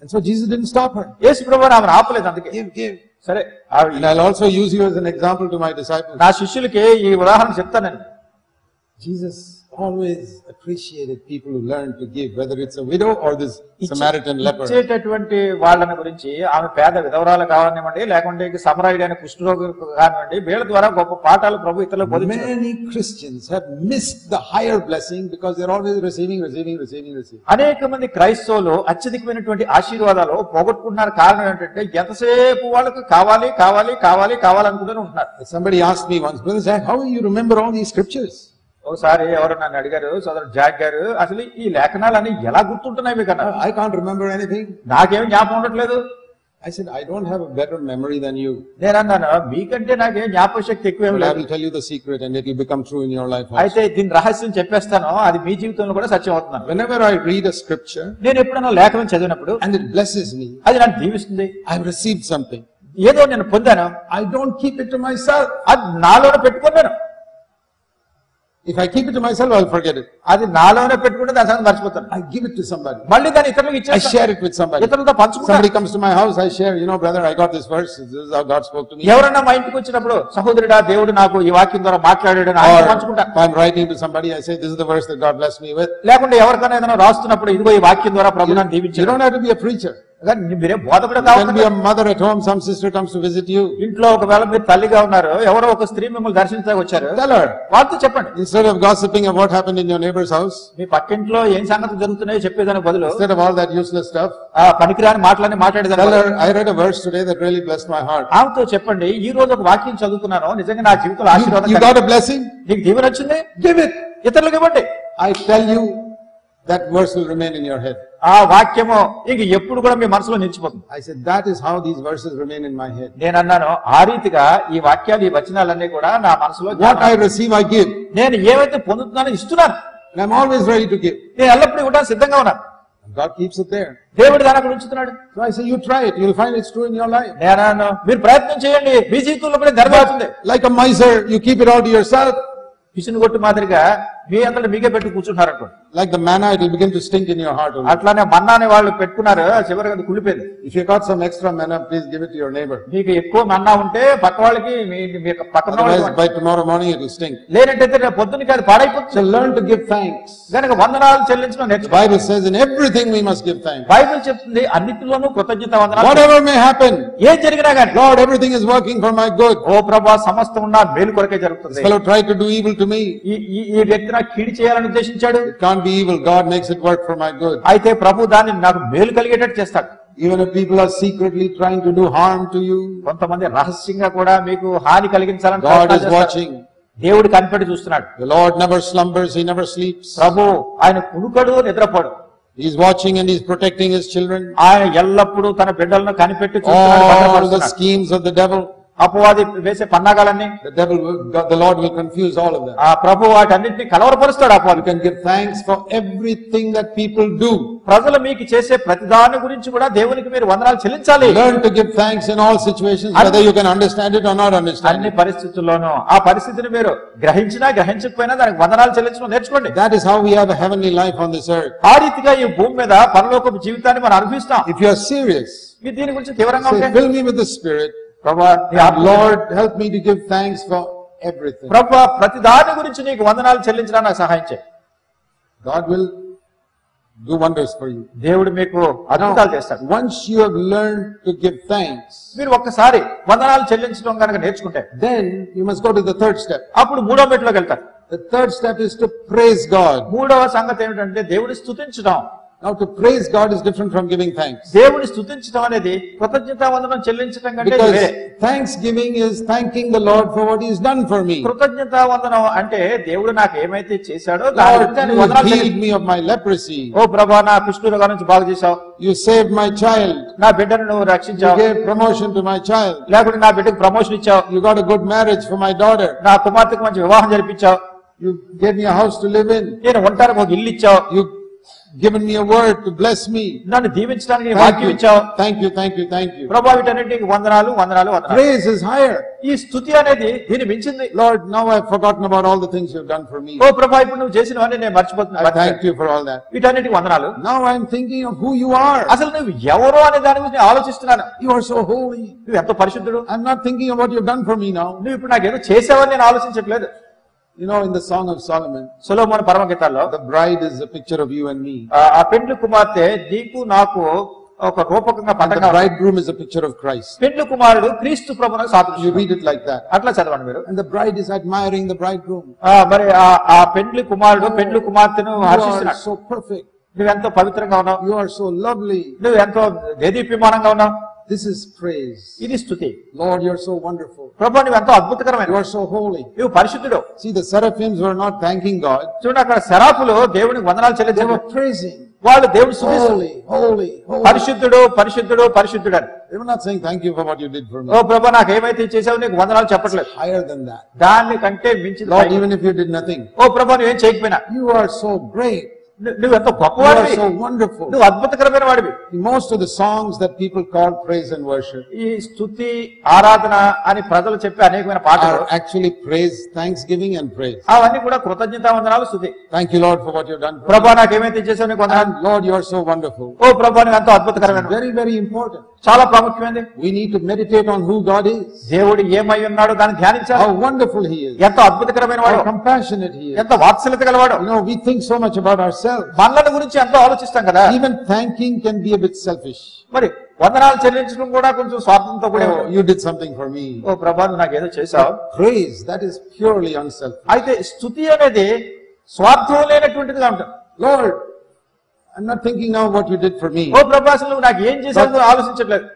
Speaker 1: And so Jesus didn't stop her.
Speaker 2: యేసు ప్రభువు ఆమెను ఆపలేదు. అందుకే
Speaker 1: Give.
Speaker 2: సరే,
Speaker 1: And I'll also use you as an example to my disciples.
Speaker 2: నా శిష్యులకి ఈ ఉదాహరణ చెప్తానండి.
Speaker 1: Jesus always appreciated people who learn to give, whether it's a widow or this Samaritan leper.
Speaker 2: ఇచ్చేటటువంటి వాళ్ళని గురించి ఆమె పేద విధవరాలు కావనివ్వండి, లేకుంటే సమరయుడైన కుష్ఠరోగి కానివ్వండి, వీళ్ళ ద్వారా గొప్ప పాఠాలు ప్రభు ఇతరులకు బోధించారు.
Speaker 1: Many Christians have missed the higher blessing because they're always receiving.
Speaker 2: అనేక మంది క్రైస్తవులు అత్యధికమైనటువంటి ఆశీర్వాదాలు పోగొట్టుకుంటున్నారు. కారణం ఏంటంటే ఎంతసేపు వాళ్ళకు కావాలి అనుకుంటూనే ఉంటున్నారు.
Speaker 1: Somebody asked me once, Brother Zach, how do you remember all these scriptures?
Speaker 2: ఒకసారి ఎవరు నన్ను అడిగారు, సోదరుడు జాక్ గారు, అసలు ఈ లేఖనాలన్నీ ఎలా గుర్తుంటున్నాయి మీకు అన్నారు.
Speaker 1: I can't remember anything.
Speaker 2: నాకేం జ్ఞాపకం ఉండట్లేదు.
Speaker 1: I said, I don't have a better memory than you.
Speaker 2: నేను అన్నాను, మీకంటే నాకేం జ్ఞాపక శక్తి ఎక్కువేం లేదు.
Speaker 1: I will tell you the secret and it will become true in your life also.
Speaker 2: అయితే దీని రహస్యం చెప్పేస్తాను, అది మీ జీవితంలో కూడా సత్యం అవుతున్నాను.
Speaker 1: Whenever I read a scripture,
Speaker 2: నేను ఎప్పుడైనా లేఖనం చదివినప్పుడు
Speaker 1: and it blesses me,
Speaker 2: అది నన్ను దీవిస్తుంది,
Speaker 1: I have received something.
Speaker 2: ఏదో నేను పొందాను,
Speaker 1: I don't keep it to myself.
Speaker 2: అది నాలోనే పెట్టుకున్నాను.
Speaker 1: If I keep it to myself, I'll forget it.
Speaker 2: అది నాలోనే పెట్టుకుంటే దాని సంగతి మర్చిపోతాను.
Speaker 1: I give it to somebody.
Speaker 2: మళ్ళీ దాన్ని ఇతరులకు
Speaker 1: I
Speaker 2: ఇచ్చేస్తాను.
Speaker 1: share it with somebody.
Speaker 2: ఇతరులతో పంచుకుంటాను.
Speaker 1: Somebody comes to my house, I share, brother, I got this verse. This is how God spoke to me.
Speaker 2: ఎవరన్నా మా ఇంటికి వచ్చినప్పుడు, సహోదరుడా దేవుడు నాకు ఈ వాక్యం ద్వారా మాట్లాడాడు అని ఆయన పంచుకుంటాను.
Speaker 1: If I'm writing to somebody, I say, this is the verse that God blessed me with.
Speaker 2: లేకుంటే ఎవరికైనా ఏదైనా రాస్తున్నప్పుడు, ఇదిగో ఈ వాక్యం ద్వారా ప్రభు నన్ను
Speaker 1: You
Speaker 2: దీవించాడు.
Speaker 1: don't have to be a preacher.
Speaker 2: మీరే బోధకుడు
Speaker 1: You can be
Speaker 2: కావాలి.
Speaker 1: a mother at home, some sister comes to visit you.
Speaker 2: ఇంట్లో ఒకవేళ మీరు తల్లిగా ఉన్నారు, ఎవరో ఒక స్త్రీ మిమ్మల్ని దర్శించడానికి వచ్చారు,
Speaker 1: Tell her.
Speaker 2: వాళ్ళతో చెప్పండి.
Speaker 1: Instead of gossiping of what happened in your neighbor's house,
Speaker 2: మీ పక్కింట్లో ఏం సంగతులు జరుగుతున్నాయో చెప్పేదానికి బదులు,
Speaker 1: instead of all that useless stuff,
Speaker 2: ఆ పనికిరాని మాటలని మాట్లాడేదానికి
Speaker 1: tell
Speaker 2: బదులు,
Speaker 1: her, I read a verse today that really blessed my heart.
Speaker 2: ఆమెతో చెప్పండి, ఈ రోజు ఒక వాక్యం చదువుకున్నాను, నిజంగా నా జీవితంలో ఆశీర్వాదం
Speaker 1: You got
Speaker 2: కలిగింది.
Speaker 1: a blessing?
Speaker 2: నీకు దీవెన వచ్చింది,
Speaker 1: Give it.
Speaker 2: ఇతరులకు ఇవ్వండి.
Speaker 1: I tell you, that verse will remain in your head.
Speaker 2: ఆ వాక్యము ఇంక ఎప్పుడు కూడా మీ మనసులో నిలిచిపోతుంది.
Speaker 1: I said, that is how these verses remain in my head.
Speaker 2: నేను అన్నాను, ఆ రీతిగా ఈ వాక్యాలు, ఈ వచనాలన్నీ కూడా నా మనసులో,
Speaker 1: What I receive, I give.
Speaker 2: నేను ఏవైతే పొందుతున్నానో ఇస్తున్నాను.
Speaker 1: And I'm always ready to give.
Speaker 2: నేను ఎల్లప్పుడూ ఇవ్వడానికి సిద్ధంగా ఉన్నాను.
Speaker 1: God keeps it there.
Speaker 2: దేవుడు దాని అక్కడ ఉంచుతున్నాడు.
Speaker 1: So I say, you try it. You'll find it's true in your life.
Speaker 2: నేను అన్నాను, మీరు ప్రయత్నం చేయండి, మీ జీవితంలో కూడా నెరవేరుతుంది.
Speaker 1: Like a miser, you keep it all to yourself.
Speaker 2: పిసిని కొట్టు మాదిరిగా మీ అంతలో మీకే పెట్టి కూర్చుంటున్నారు అనుకోండి.
Speaker 1: Like the manna, it will begin to stink in your heart.
Speaker 2: అట్లానే మన్నాని వాళ్ళు పెట్టుకున్నారు, చివరికి అది కుళ్ళిపోయింది.
Speaker 1: If you got some extra manna, please give it to your neighbor.
Speaker 2: మీకు ఎక్కువ మన్నా ఉంటే పక్క వాళ్ళకి, మీ పక్కన
Speaker 1: Otherwise, by tomorrow morning, it will stink.
Speaker 2: లేనట్టయితే రేపు పొద్దునకి అది పాడైపోతుంది.
Speaker 1: So learn to give thanks.
Speaker 2: కనుక వందనాలు చెల్లించడం
Speaker 1: The
Speaker 2: నేర్చుకో.
Speaker 1: Bible says in everything we must give thanks.
Speaker 2: Bible చెప్తుంది అన్నిటిలోనూ కృతజ్ఞత వందనాలు.
Speaker 1: Whatever may happen,
Speaker 2: ఏం జరిగినా గానీ,
Speaker 1: Lord, everything is working for my good.
Speaker 2: ఓ ప్రభా, సమస్తం ఉన్న మేలు కొరకే జరుగుతుంది.
Speaker 1: This fellow tried to do evil to me.
Speaker 2: ఈ వ్యక్తి నాకు కీడు చేయాలని ఉద్దేశించాడు.
Speaker 1: It can't be evil. God makes it work for my good.
Speaker 2: అయితే ప్రభు దాన్ని నాకు మేలు కలిగేటట్టు చేస్తాడు.
Speaker 1: Even if people are secretly trying to do harm to you,
Speaker 2: కొంతమంది రహస్యంగా కూడా మీకు హాని కలిగించాలని
Speaker 1: God
Speaker 2: ప్రయత్నాలు
Speaker 1: is
Speaker 2: చేస్తారు.
Speaker 1: watching.
Speaker 2: దేవుడు కనిపెట్టి చూస్తున్నాడు.
Speaker 1: The Lord never slumbers. He never sleeps.
Speaker 2: ప్రభు ఆయన కునుకడు, నిద్రపోడు.
Speaker 1: He's watching and He's protecting His children.
Speaker 2: ఆయన ఎల్లప్పుడూ తన బిడ్డలను కనిపెట్టి చూస్తున్నాడు,
Speaker 1: All the
Speaker 2: భద్రపరుస్తున్నాడు.
Speaker 1: schemes of the devil,
Speaker 2: అపవాది వేసే పన్నాగాలన్నీ,
Speaker 1: the Lord will confuse all of them.
Speaker 2: ఆ ప్రభు వాటన్నిటిని కలవరపరుస్తాడు. అపవాది
Speaker 1: You can give thanks for everything that people do.
Speaker 2: ప్రజలు మీకు చేసే ప్రతిదాని గురించి కూడా దేవునికి మీరు వందనాలు చెల్లించాలి.
Speaker 1: Learn to give thanks in all situations, whether you can understand it or not understand
Speaker 2: అన్ని
Speaker 1: it.
Speaker 2: పరిస్థితుల్లోనూ ఆ పరిస్థితిని మీరు గ్రహించినా గ్రహించకపోయినా దానికి వందనాలు చెల్లించడం నేర్చుకోండి.
Speaker 1: That is how we have a heavenly life on this earth.
Speaker 2: ఆ రీతిగా ఈ భూమి మీద పరలోకపు జీవితాన్ని మనం అనుభవిస్తాం.
Speaker 1: If you are serious,
Speaker 2: మీరు దీని గురించి తీవ్రంగా
Speaker 1: say,
Speaker 2: ఉంటే,
Speaker 1: fill me with the Spirit.
Speaker 2: ప్రభా, నీ ఆత్మ-
Speaker 1: Lord, help me to give thanks for everything.
Speaker 2: ప్రభా, ప్రతి దాని గురించి నీకు వందనాలు చెల్లించడానికి నాకు సహాయం చేయి.
Speaker 1: God will do wonders for you.
Speaker 2: దేవుడు మీకు అద్భుతాలు చేస్తాడు.
Speaker 1: Once you have learned to give thanks,
Speaker 2: మీరు ఒక్కసారి వందనాలు చెల్లించడం కనుక నేర్చుకుంటే,
Speaker 1: then you must go to the third step.
Speaker 2: అప్పుడు మూడో మెట్లోకి వెళ్తారు.
Speaker 1: The third step is to praise God.
Speaker 2: మూడవ సంగతి ఏమిటంటే దేవుని స్తుతించడం.
Speaker 1: Now, to praise God is different from giving thanks.
Speaker 2: దేవుని స్తుతించడం అనేది కృతజ్ఞతా వందనం చెల్లించడం కంటే
Speaker 1: Because
Speaker 2: వేరే.
Speaker 1: thanksgiving is thanking the Lord for what He's done for me.
Speaker 2: కృతజ్ఞతా వందనం అంటే దేవుడు నాకు ఏమైతే చేశాడో
Speaker 1: Lord,
Speaker 2: దానికి
Speaker 1: you
Speaker 2: వందనాలు
Speaker 1: healed
Speaker 2: చెల్లించడం.
Speaker 1: me of my leprosy.
Speaker 2: ఓ ప్రభా, నా కుష్ఠరోగం నుంచి బాగు చేశావు,
Speaker 1: You saved my child.
Speaker 2: నా బిడ్డను నువ్వు
Speaker 1: You
Speaker 2: రక్షించావు,
Speaker 1: gave promotion to my child.
Speaker 2: లేకుంటే నా బిడ్డకు ప్రమోషన్ ఇచ్చావు,
Speaker 1: You got a good marriage for my daughter.
Speaker 2: నా కుమార్తెకు మంచి వివాహం జరిపించావు,
Speaker 1: You gave me a house to live in.
Speaker 2: నేను ఉంటానికి ఒక ఇల్లు ఇచ్చావు,
Speaker 1: You given me a word to bless me.
Speaker 2: నన్ను దీవించడానికి నీ
Speaker 1: Thank
Speaker 2: వాక్యం
Speaker 1: you.
Speaker 2: ఇచ్చావు.
Speaker 1: Thank you, thank you, thank you.
Speaker 2: ప్రభా, వీటన్నిటికి వందనాలు వందనాలు వందనాలు.
Speaker 1: Praise is higher.
Speaker 2: ఈ స్తుతి అనేది దీన్ని మించింది.
Speaker 1: Lord, now I've forgotten about all the things you've done for me.
Speaker 2: ఓ ప్రభా, ఇప్పుడు నువ్వు చేసినవన్నీ నేను
Speaker 1: I
Speaker 2: మర్చిపోతున్నా.
Speaker 1: thank you for all that.
Speaker 2: వీటన్నిటికి వందనాలు.
Speaker 1: Now I'm thinking of who you are.
Speaker 2: అసలు నువ్వు ఎవరో అనే దాని గురించి నేను ఆలోచిస్తున్నాను.
Speaker 1: You are so holy.
Speaker 2: నువ్వు ఎంతో పరిశుద్ధుడు.
Speaker 1: I'm not thinking of what you've done for me now.
Speaker 2: నువ్వు ఇప్పుడు నాకేదో చేసావని నేను ఆలోచించట్లేదు.
Speaker 1: You know, in the Song of Solomon,
Speaker 2: Solomon పరమగీతాల్లో
Speaker 1: the bride is a picture of you and me.
Speaker 2: ఆ పెండ్లి కుమార్తె నీకు నాకు ఒక రూపకంగా
Speaker 1: And
Speaker 2: పట్టంగా
Speaker 1: the bridegroom is a picture of Christ.
Speaker 2: పెండ్లి కుమారుడు క్రీస్తు ప్రభువుకు
Speaker 1: You
Speaker 2: సాదృశ్యం.
Speaker 1: read it like that.
Speaker 2: అట్లా చదవండి మీరు.
Speaker 1: And the bride is admiring the bridegroom.
Speaker 2: మరి ఆ పెండ్లి కుమారుడు పెండ్లి కుమార్తెను
Speaker 1: You are
Speaker 2: హర్షిస్తున్నాడు.
Speaker 1: so perfect.
Speaker 2: నువ్వెంతో పవిత్రంగా ఉన్నావు,
Speaker 1: You are so lovely.
Speaker 2: నువ్వు ఎంతో దేదీప్యమానంగా ఉన్నావు.
Speaker 1: This is praise.
Speaker 2: ఇది స్తుతి.
Speaker 1: Lord, you are so wonderful.
Speaker 2: ప్రభు నువ్వు ఎంతో అద్భుతకరమైన,
Speaker 1: You are so holy.
Speaker 2: నువ్వు పరిశుద్ధుడు.
Speaker 1: See, the seraphims were not thanking God.
Speaker 2: చూడండి, అక్కడ శరాపులు దేవునికి వందనాలు
Speaker 1: They
Speaker 2: చెల్లించారు.
Speaker 1: were praising.
Speaker 2: వాళ్ళు దేవుడు స్తుతిస్తారు.
Speaker 1: Holy, holy, holy.
Speaker 2: పరిశుద్ధుడు పరిశుద్ధుడు పరిశుద్ధుడు అని.
Speaker 1: They were not saying thank you for what you did for me.
Speaker 2: ఓ ప్రభు నాకు ఏమైతే చేసావు నీకు వందనాలు చెప్పట్లేదు.
Speaker 1: Higher than that.
Speaker 2: దాన్ని కంటే మించింది.
Speaker 1: Lord, even if you did nothing,
Speaker 2: ఓ ప్రభు నువ్వేం చేయకపోయినా,
Speaker 1: you are so great.
Speaker 2: నువ్వు ఎంతో
Speaker 1: You
Speaker 2: గొప్పవాడివి,
Speaker 1: are so wonderful.
Speaker 2: నువ్వు అద్భుతకరమైన వాడివి.
Speaker 1: Most of the songs that people call praise and worship
Speaker 2: ఈ స్తుతి ఆరాధన అని ప్రజలు చెప్పే అనేకమైన పాటలు
Speaker 1: are actually praise, thanksgiving and praise.
Speaker 2: అవన్నీ కూడా కృతజ్ఞతా వందనాలు స్తుతి.
Speaker 1: Thank you, Lord, for what you've done for me.
Speaker 2: ప్రభా నాకు ఏమైతే చేసావు నీకు వందనాలు.
Speaker 1: And Lord, you are so wonderful.
Speaker 2: ఓ ప్రభా నువ్వు ఎంతో అద్భుతకరమైన,
Speaker 1: Very, very important.
Speaker 2: చాలా ప్రాముఖ్యమైనది.
Speaker 1: We need to meditate on who God is,
Speaker 2: దేవుడు ఏమై ఉన్నాడో దాన్ని ధ్యానించాలి.
Speaker 1: how wonderful He is,
Speaker 2: ఎంతో అద్భుతకరమైన వాడు,
Speaker 1: how compassionate He is.
Speaker 2: ఎంత వాత్సల్యత గలవాడు.
Speaker 1: You know, we think so much about ourselves.
Speaker 2: మనల గురించి ఎంతో ఆలోచిస్తాం కదా.
Speaker 1: Even thanking can be a bit selfish.
Speaker 2: మరి వందనాలు చెల్లించడం కూడా కొంచెం స్వార్థంతో కూడా.
Speaker 1: Oh, you did something for me.
Speaker 2: ఓ ప్రభా నువ్వు నాకు ఏదో చేసావు.
Speaker 1: Praise, that is purely unselfish.
Speaker 2: అయితే స్తుతి అనేది స్వార్థం లేనటువంటిదిగా ఉంటుంది.
Speaker 1: Lord, I'm not thinking now what you did for me,
Speaker 2: ఓ ప్రభా అసలు నువ్వు నాకు ఏం చేసావు నువ్వు ఆలోచించట్లేదు.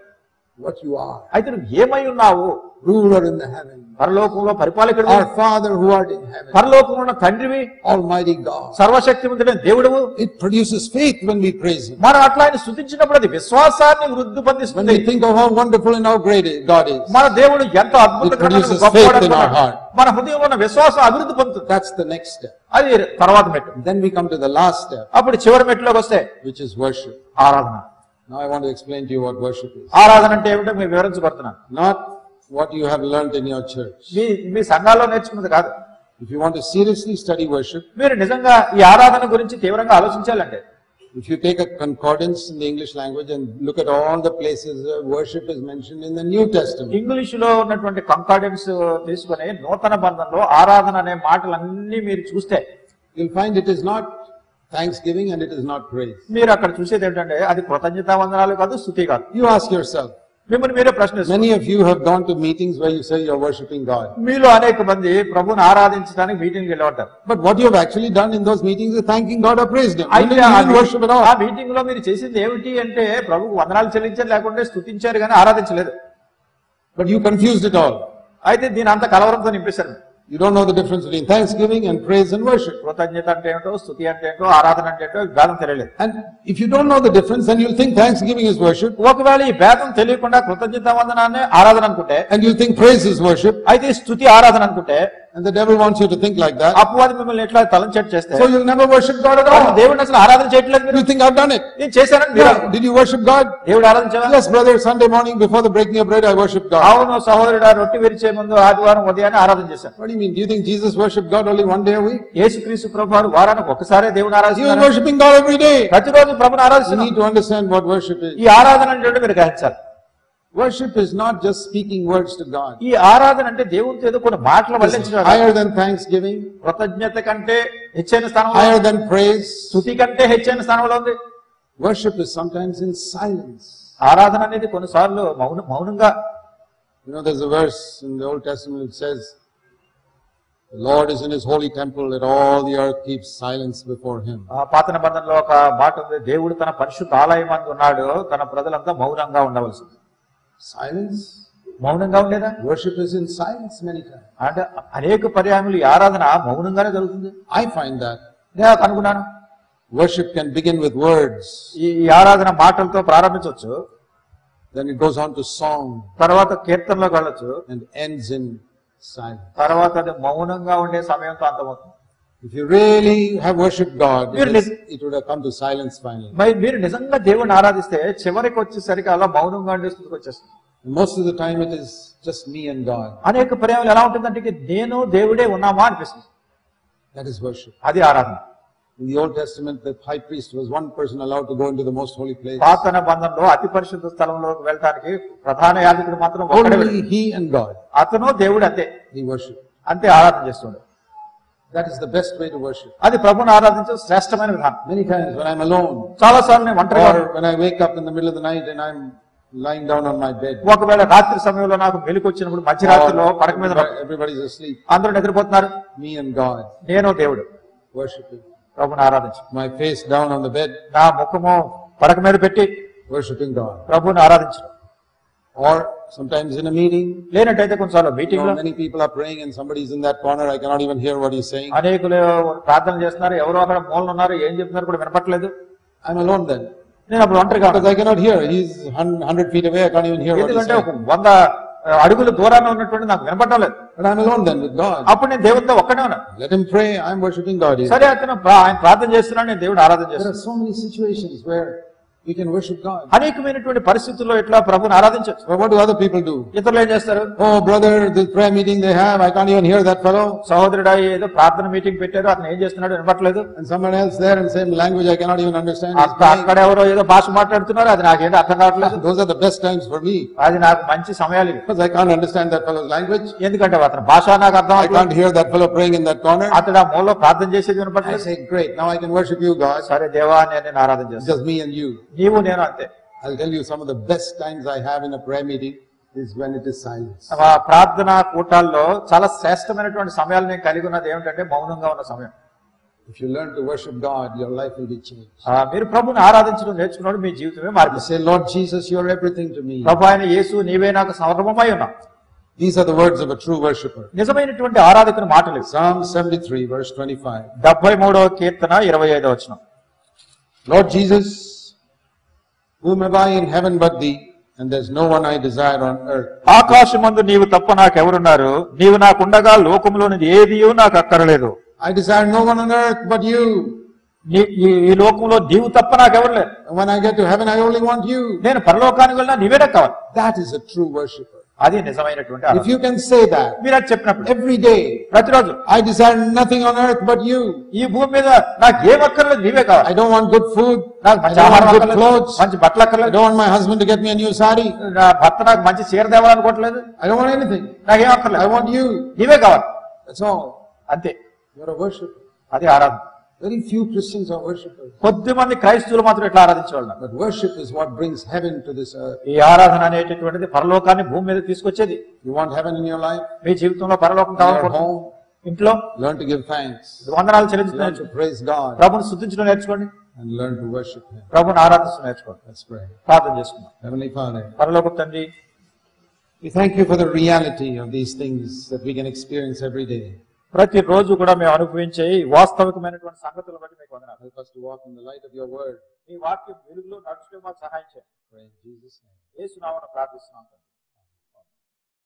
Speaker 1: what you are.
Speaker 2: అయితే నువ్వు ఏమై ఉన్నావు.
Speaker 1: Ruler in the heaven,
Speaker 2: పరలోకంలో పరిపాలకుడు,
Speaker 1: our Father who art in heaven,
Speaker 2: పరలోకంలో ఉన్న తండ్రివి,
Speaker 1: Almighty God.
Speaker 2: సర్వశక్తిమంతుడైన దేవుడువు.
Speaker 1: It produces faith when we praise Him.
Speaker 2: మనం అట్లా ఆయన స్తుతించినప్పుడు అది విశ్వాసాన్ని వృద్ధి
Speaker 1: When
Speaker 2: పొందిస్తుంది.
Speaker 1: we think of how wonderful and how great God is,
Speaker 2: మన దేవుడు ఎంత అద్భుతకరమైన
Speaker 1: It produces
Speaker 2: గొప్పవాడు
Speaker 1: faith in our
Speaker 2: అనుకున్నాడు.
Speaker 1: heart.
Speaker 2: మన హృదయంలో ఉన్న విశ్వాసం అభివృద్ధి పొందుతుంది.
Speaker 1: that's the next step.
Speaker 2: అది తర్వాత మెట్టు.
Speaker 1: Then we come to the last step,
Speaker 2: అప్పుడు చివరి మెట్టులోకి వస్తే
Speaker 1: which is worship.
Speaker 2: ఆరాధన.
Speaker 1: Now I want to explain to you what worship is.
Speaker 2: ఆరాధన అంటే ఏమిటో మీకు వివరించబడుతున్నాను.
Speaker 1: Not what you have learned in your church.
Speaker 2: మీ సంఘాల్లో నేర్చుకున్నది కాదు.
Speaker 1: If you want to seriously study worship,
Speaker 2: మీరు నిజంగా ఈ ఆరాధన గురించి తీవ్రంగా ఆలోచించాలంటే,
Speaker 1: if you take a concordance in the English language and look at all the places where worship is mentioned in the New Testament,
Speaker 2: ఇంగ్లీషులో ఉన్నటువంటి కంకార్డెన్స్ తీసుకుని నూతన బంధంలో ఆరాధన అనే మాటలన్నీ మీరు చూస్తే
Speaker 1: you'll find it is not thanksgiving and it is not praise.
Speaker 2: మీరు అక్కడ చూసేది ఏంటంటే అది కృతజ్ఞతా వందనాలు కాదు, స్తుతి కాదు.
Speaker 1: You ask yourself,
Speaker 2: మిమ్మల్ని మీరే ప్రశ్నిస్తారు.
Speaker 1: many of you have gone to meetings where you say you're worshiping God.
Speaker 2: మీలో అనేక మంది ప్రభువుని ఆరాధించడానికి మీటింగ్ వెళ్ళేవారు.
Speaker 1: But what you have actually done in those meetings is thanking God or praised Him. You
Speaker 2: అయితే
Speaker 1: didn't worship at
Speaker 2: ఆ
Speaker 1: all.
Speaker 2: Meeting లో మీరు చేసింది ఏమిటి అంటే ప్రభువు వందనాలు చెల్లించారు, లేకుంటే స్తుతించారు కానీ ఆరాధించలేదు.
Speaker 1: But you confused it all.
Speaker 2: అయితే దీని అంత కలవరంతో నింపేశారు.
Speaker 1: You don't know the difference between thanksgiving and praise and worship.
Speaker 2: కృతజ్ఞత అంటే ఏంటో, స్తుతి అంటే ఏంటో, ఆరాధన అంటే ఏంటో భేదం తెలియలేదు.
Speaker 1: And if you don't know the difference, then you'll think thanksgiving is worship,
Speaker 2: ఒకవేళ ఈ భేదం తెలియకుండా కృతజ్ఞత వందనాన్ని ఆరాధన అనుకుంటే,
Speaker 1: and you'll think praise is worship,
Speaker 2: అయితే స్థుతి ఆరాధన అనుకుంటే,
Speaker 1: and the devil wants you to think like that.
Speaker 2: అపవాది మిమ్మల్ని ఎట్లా తలంచేట్టు చేస్తే,
Speaker 1: So you'll never worship God at all.
Speaker 2: దేవుడిని అసలు ఆరాధన చేయట్లేదు. మీరు
Speaker 1: You think I've done it?
Speaker 2: నేను చేశానని మీరు
Speaker 1: Yeah. Did you worship God?
Speaker 2: దేవుడు ఆరాధించావా?
Speaker 1: Yes, brother. Sunday morning before the breaking of bread, I worshiped God.
Speaker 2: అవును సహోదరుడా, రొట్టె విరిచే ముందు ఆదివారం ఉదయాన్నే ఆరాధన చేశాను.
Speaker 1: What do you mean? Do you think Jesus worshiped God only one day a week?
Speaker 2: యేసుక్రీస్తు ప్రభువారు వారానికి ఒకసారే దేవుని
Speaker 1: He was
Speaker 2: ఆరాధిస్తున్నారు.
Speaker 1: worshiping God every day.
Speaker 2: ప్రతిరోజు ప్రభుని
Speaker 1: You
Speaker 2: ఆరాధిస్తున్నారు.
Speaker 1: need to understand what worship is.
Speaker 2: ఈ ఆరాధన అంటే మీరు గ్రహించాలి.
Speaker 1: Worship is not just speaking words to God.
Speaker 2: ఈ ఆరాధన అంటే దేవునితో ఏదో కొన్ని మాటలు
Speaker 1: It's
Speaker 2: వల్లించడం.
Speaker 1: higher than thanksgiving,
Speaker 2: కృతజ్ఞత కంటే హెచ్చైన స్థానంలో,
Speaker 1: higher than praise.
Speaker 2: స్తుతి కంటే హెచ్చైన స్థానంలో ఉంది.
Speaker 1: Worship is sometimes in silence.
Speaker 2: ఆరాధన అనేది కొన్నిసార్లు మౌనంగా.
Speaker 1: You know, there's a verse in the Old Testament that says, the Lord is in His holy temple, let all the earth keep silence before Him.
Speaker 2: పాత నిబంధనలో ఒక మాట ఉంది, దేవుడు తన పరిశుద్ధ ఆలయం అందు ఉన్నాడు, తన ప్రజలంతా మౌనంగా ఉండవలసింది.
Speaker 1: Silence?
Speaker 2: మౌనంగా ఉండేదా?
Speaker 1: Worship is in silence many times.
Speaker 2: అంటే అనేక పర్యాయములు ఈ ఆరాధన మౌనంగానే జరుగుతుంది.
Speaker 1: I find that.
Speaker 2: నేను కనుగొన్నాను.
Speaker 1: Worship can begin with words,
Speaker 2: ఈ ఆరాధన మాటలతో ప్రారంభించవచ్చు,
Speaker 1: then it goes on to song,
Speaker 2: తర్వాత కీర్తనలోకి వెళ్ళొచ్చు,
Speaker 1: and ends in silence.
Speaker 2: తర్వాత అది మౌనంగా ఉండే సమయంతో అంతమవుతుంది.
Speaker 1: If you really have worshipped God,
Speaker 2: Really?
Speaker 1: it would have come to silence finally.
Speaker 2: మరి మీరు నిజంగా దేవుని ఆరాధిస్తే చివరికి వచ్చేసరికి అలా మౌనంగా ఉండే స్థితికి వచ్చేస్తుంది.
Speaker 1: Most of the time it is just me and God.
Speaker 2: అనేక పర్యాయాలు ఎలా ఉంటుందంటే ఇక నేను దేవుడే ఉన్నామా అనిపిస్తుంది.
Speaker 1: That is worship.
Speaker 2: అది ఆరాధన.
Speaker 1: In the Old Testament, the high priest was one person allowed to go into the most holy place.
Speaker 2: పాత నిబంధనలో అతి పరిశుద్ధ స్థలంలోకి వెళ్ళడానికి ప్రధాన యాజకుడు మాత్రం ఒక్కడే
Speaker 1: Only he and God.
Speaker 2: అతను దేవుడు అంతే.
Speaker 1: He worshipped.
Speaker 2: అంతే ఆరాధన చేస్తుండే.
Speaker 1: That is the best way to worship.
Speaker 2: అది ప్రభువుని ఆరాధించే శ్రేష్టమైన విధానం.
Speaker 1: Many times when I'm alone,
Speaker 2: చాలా సార్లు నేను ఒంటరిగా
Speaker 1: or when I wake up in the middle of the night and I'm lying down on my bed,
Speaker 2: ఒకవేళ రాత్రి సమయంలో నాకు మెలుకు వచ్చినప్పుడు మధ్యరాత్రిలో పడక మీద
Speaker 1: everybody's asleep,
Speaker 2: అందరూ నిద్రపోతున్నారు,
Speaker 1: me and God
Speaker 2: నేను దేవుడు
Speaker 1: worshiping,
Speaker 2: ప్రభువుని ఆరాధించు,
Speaker 1: my face down on the bed,
Speaker 2: నా ముఖము పడక మీద పెట్టి
Speaker 1: worshiping God.
Speaker 2: ప్రభువుని ఆరాధించు.
Speaker 1: Or sometimes in a meeting,
Speaker 2: లేనట్టయితే కొన్నిసార్లు మీటింగ్ లో
Speaker 1: many people are praying and somebody's in that corner, I cannot even hear what he's saying.
Speaker 2: అనేకులు ప్రార్థన చేస్తున్నారు, ఎవరో అక్కడ మూలన ఉన్నారు, ఏం చెప్తున్నారు కూడా వినపట్లేదు.
Speaker 1: I'm alone then.
Speaker 2: నేను అప్పుడు ఒంటరిగా,
Speaker 1: because I cannot hear. He's 100 feet away, I can't even hear what he's
Speaker 2: ఎందుకంటే
Speaker 1: saying.
Speaker 2: 100 అడుగుల దూరాన్ని ఉన్నటువంటి నాకు వినపడడం లేదు.
Speaker 1: But I'm alone then with God.
Speaker 2: అప్పుడు నేను దేవుడితో ఒక్కడే ఉన్నాను.
Speaker 1: Let him pray, I'm worshiping God here.
Speaker 2: సరే అతను ఆయన ప్రార్థన చేస్తున్నాడు, నేను దేవుడు ఆరాధన
Speaker 1: There
Speaker 2: చేస్తున్నాను.
Speaker 1: are so many situations where we can worship God.
Speaker 2: అనేకమైనటువంటి పరిస్థితుల్లో ఇట్లా ప్రభువుని ఆరాధించవచ్చు.
Speaker 1: But what do other people do?
Speaker 2: ఇతరులు ఏం చేస్తారు?
Speaker 1: Oh brother, this prayer meeting they have, I can't even hear that fellow.
Speaker 2: సహోదరుడా ఏదో ప్రార్థన మీటింగ్ పెట్టారు, అతను ఏం చేస్తున్నాడు వినపట్లేదు.
Speaker 1: And someone else there in same language I cannot even understand.
Speaker 2: అక్కడ ఎవరో ఏదో భాష మాట్లాడుతున్నారు, అది నాకేంటో అర్థం కావట్లేదు.
Speaker 1: Those are the best times for me.
Speaker 2: అది నాకు మంచి సమయాలు ఇవి.
Speaker 1: Because I can't understand that fellow's language.
Speaker 2: ఎందుకంటే అతని భాష నాకు అర్థం
Speaker 1: I can't hear that fellow praying in that corner.
Speaker 2: అతడు ఆ మూలలో ప్రార్థన చేసేది
Speaker 1: I
Speaker 2: వినపట్లేదు.
Speaker 1: say, great, now I can worship you God.
Speaker 2: సరే దేవా నేను ఆరాధన చేస్తాను.
Speaker 1: Just me and you.
Speaker 2: నీవు నేను అంతే.
Speaker 1: I'll tell you some of the best times I have in a prayer meeting is when it is silence.
Speaker 2: ఆ ప్రార్థన కూటాల్లో చాలా శ్రేష్టమైనటువంటి సమయాలు నేను కలిగి ఉన్నది ఏమిటంటే మౌనంగా ఉన్న సమయం.
Speaker 1: If you learn to worship God, your life will be changed.
Speaker 2: మీరు ప్రభువుని ఆరాధించడం నేర్చుకున్నాడు, మీ జీవితమే మారిపోతుంది.
Speaker 1: Say, Lord Jesus, you are everything to me.
Speaker 2: ప్రభు అయిన యేసు నీవే నాకు సర్వమై ఉన్నావు.
Speaker 1: These are the words of a true worshipper.
Speaker 2: నిజమైనటువంటి ఆరాధకుని మాటలు.
Speaker 1: Psalm 73 verse 25.
Speaker 2: 73వ కీర్తన 25వ వచనం.
Speaker 1: Lord Jesus, whom have I in heaven but thee, and there's no one I desire on earth.
Speaker 2: ఆకాశమందు నీవు తప్ప నాకెవరున్నారు, నీవు నాకుండగా లోకంలోనిది ఏదియూ నాకు అక్కరలేదు.
Speaker 1: I desire no one on earth but you.
Speaker 2: ఈ లోకంలో నీవు తప్ప నాకెవరు లేరు.
Speaker 1: When I get to heaven, I only want you.
Speaker 2: నేను పరలోకానికి వెళ్ళినా నీవే నాకు కావాలి.
Speaker 1: That is a true worshipper.
Speaker 2: అది నిజమైనటువంటి ఆరాధన.
Speaker 1: If you can say that
Speaker 2: మీరు అది చెప్పినప్పుడు
Speaker 1: every day,
Speaker 2: ప్రతిరోజు,
Speaker 1: I desire nothing on earth but you.
Speaker 2: ఈ భూమి మీద నాకు ఏం అక్కర్లేదు, నీవే కావాలి.
Speaker 1: I don't want good food.
Speaker 2: నాకు
Speaker 1: I
Speaker 2: మంచి
Speaker 1: don't
Speaker 2: ఆహారం
Speaker 1: want good
Speaker 2: అక్కర్లేదు,
Speaker 1: clothes.
Speaker 2: మంచి బట్టలు
Speaker 1: I
Speaker 2: అక్కర్లేదు,
Speaker 1: don't want my husband to get me a new sari.
Speaker 2: నా భర్త నాకు మంచి చీర తేవాలనుకోవట్లేదు,
Speaker 1: I don't want anything.
Speaker 2: నాకేం అక్కర్లేదు,
Speaker 1: I want you.
Speaker 2: నీవే కావాలి.
Speaker 1: That's all.
Speaker 2: అంతే.
Speaker 1: You're a worshipper.
Speaker 2: అది ఆరాధన.
Speaker 1: Very few Christians are worshippers.
Speaker 2: కొద్ది మంది క్రైస్తవులు మాత్రం ఇట్లా ఆరాధించేవాళ్ళు.
Speaker 1: But worship is what brings heaven to this earth.
Speaker 2: ఈ ఆరాధన అనేటటువంటిది పరలోకాన్ని భూమి మీద తీసుకొచ్చేది.
Speaker 1: You want heaven in your life?
Speaker 2: మీ జీవితంలో పరలోకం
Speaker 1: In your
Speaker 2: కావాలనుకుంటున్నాం.
Speaker 1: home?
Speaker 2: ఇంట్లో
Speaker 1: Learn to give thanks.
Speaker 2: వందనాలు
Speaker 1: Learn
Speaker 2: చెల్లించడం,
Speaker 1: to praise God.
Speaker 2: ప్రభుని స్తుతించడం నేర్చుకోండి,
Speaker 1: And learn to worship Him.
Speaker 2: ప్రభుని ఆరాధించడం నేర్చుకోండి.
Speaker 1: Let's pray.
Speaker 2: ప్రార్థన చేసుకుందాం.
Speaker 1: Heavenly Father,
Speaker 2: పరలోకపు తండ్రి,
Speaker 1: we thank you for the reality of these things that we can experience every day.
Speaker 2: ప్రతి రోజు కూడా మేము అనుభవించే ఈ వాస్తవికమైనటువంటి సంగతులు బట్టి మీకు వందనాలు.
Speaker 1: Help us to walk in the light of your word.
Speaker 2: మీ వాక్యం వెలుగులో నడుచుకునే మాకు సహాయం చేయండి.
Speaker 1: Pray in Jesus' name.
Speaker 2: యేసు నామమున ప్రార్థిస్తున్నాం.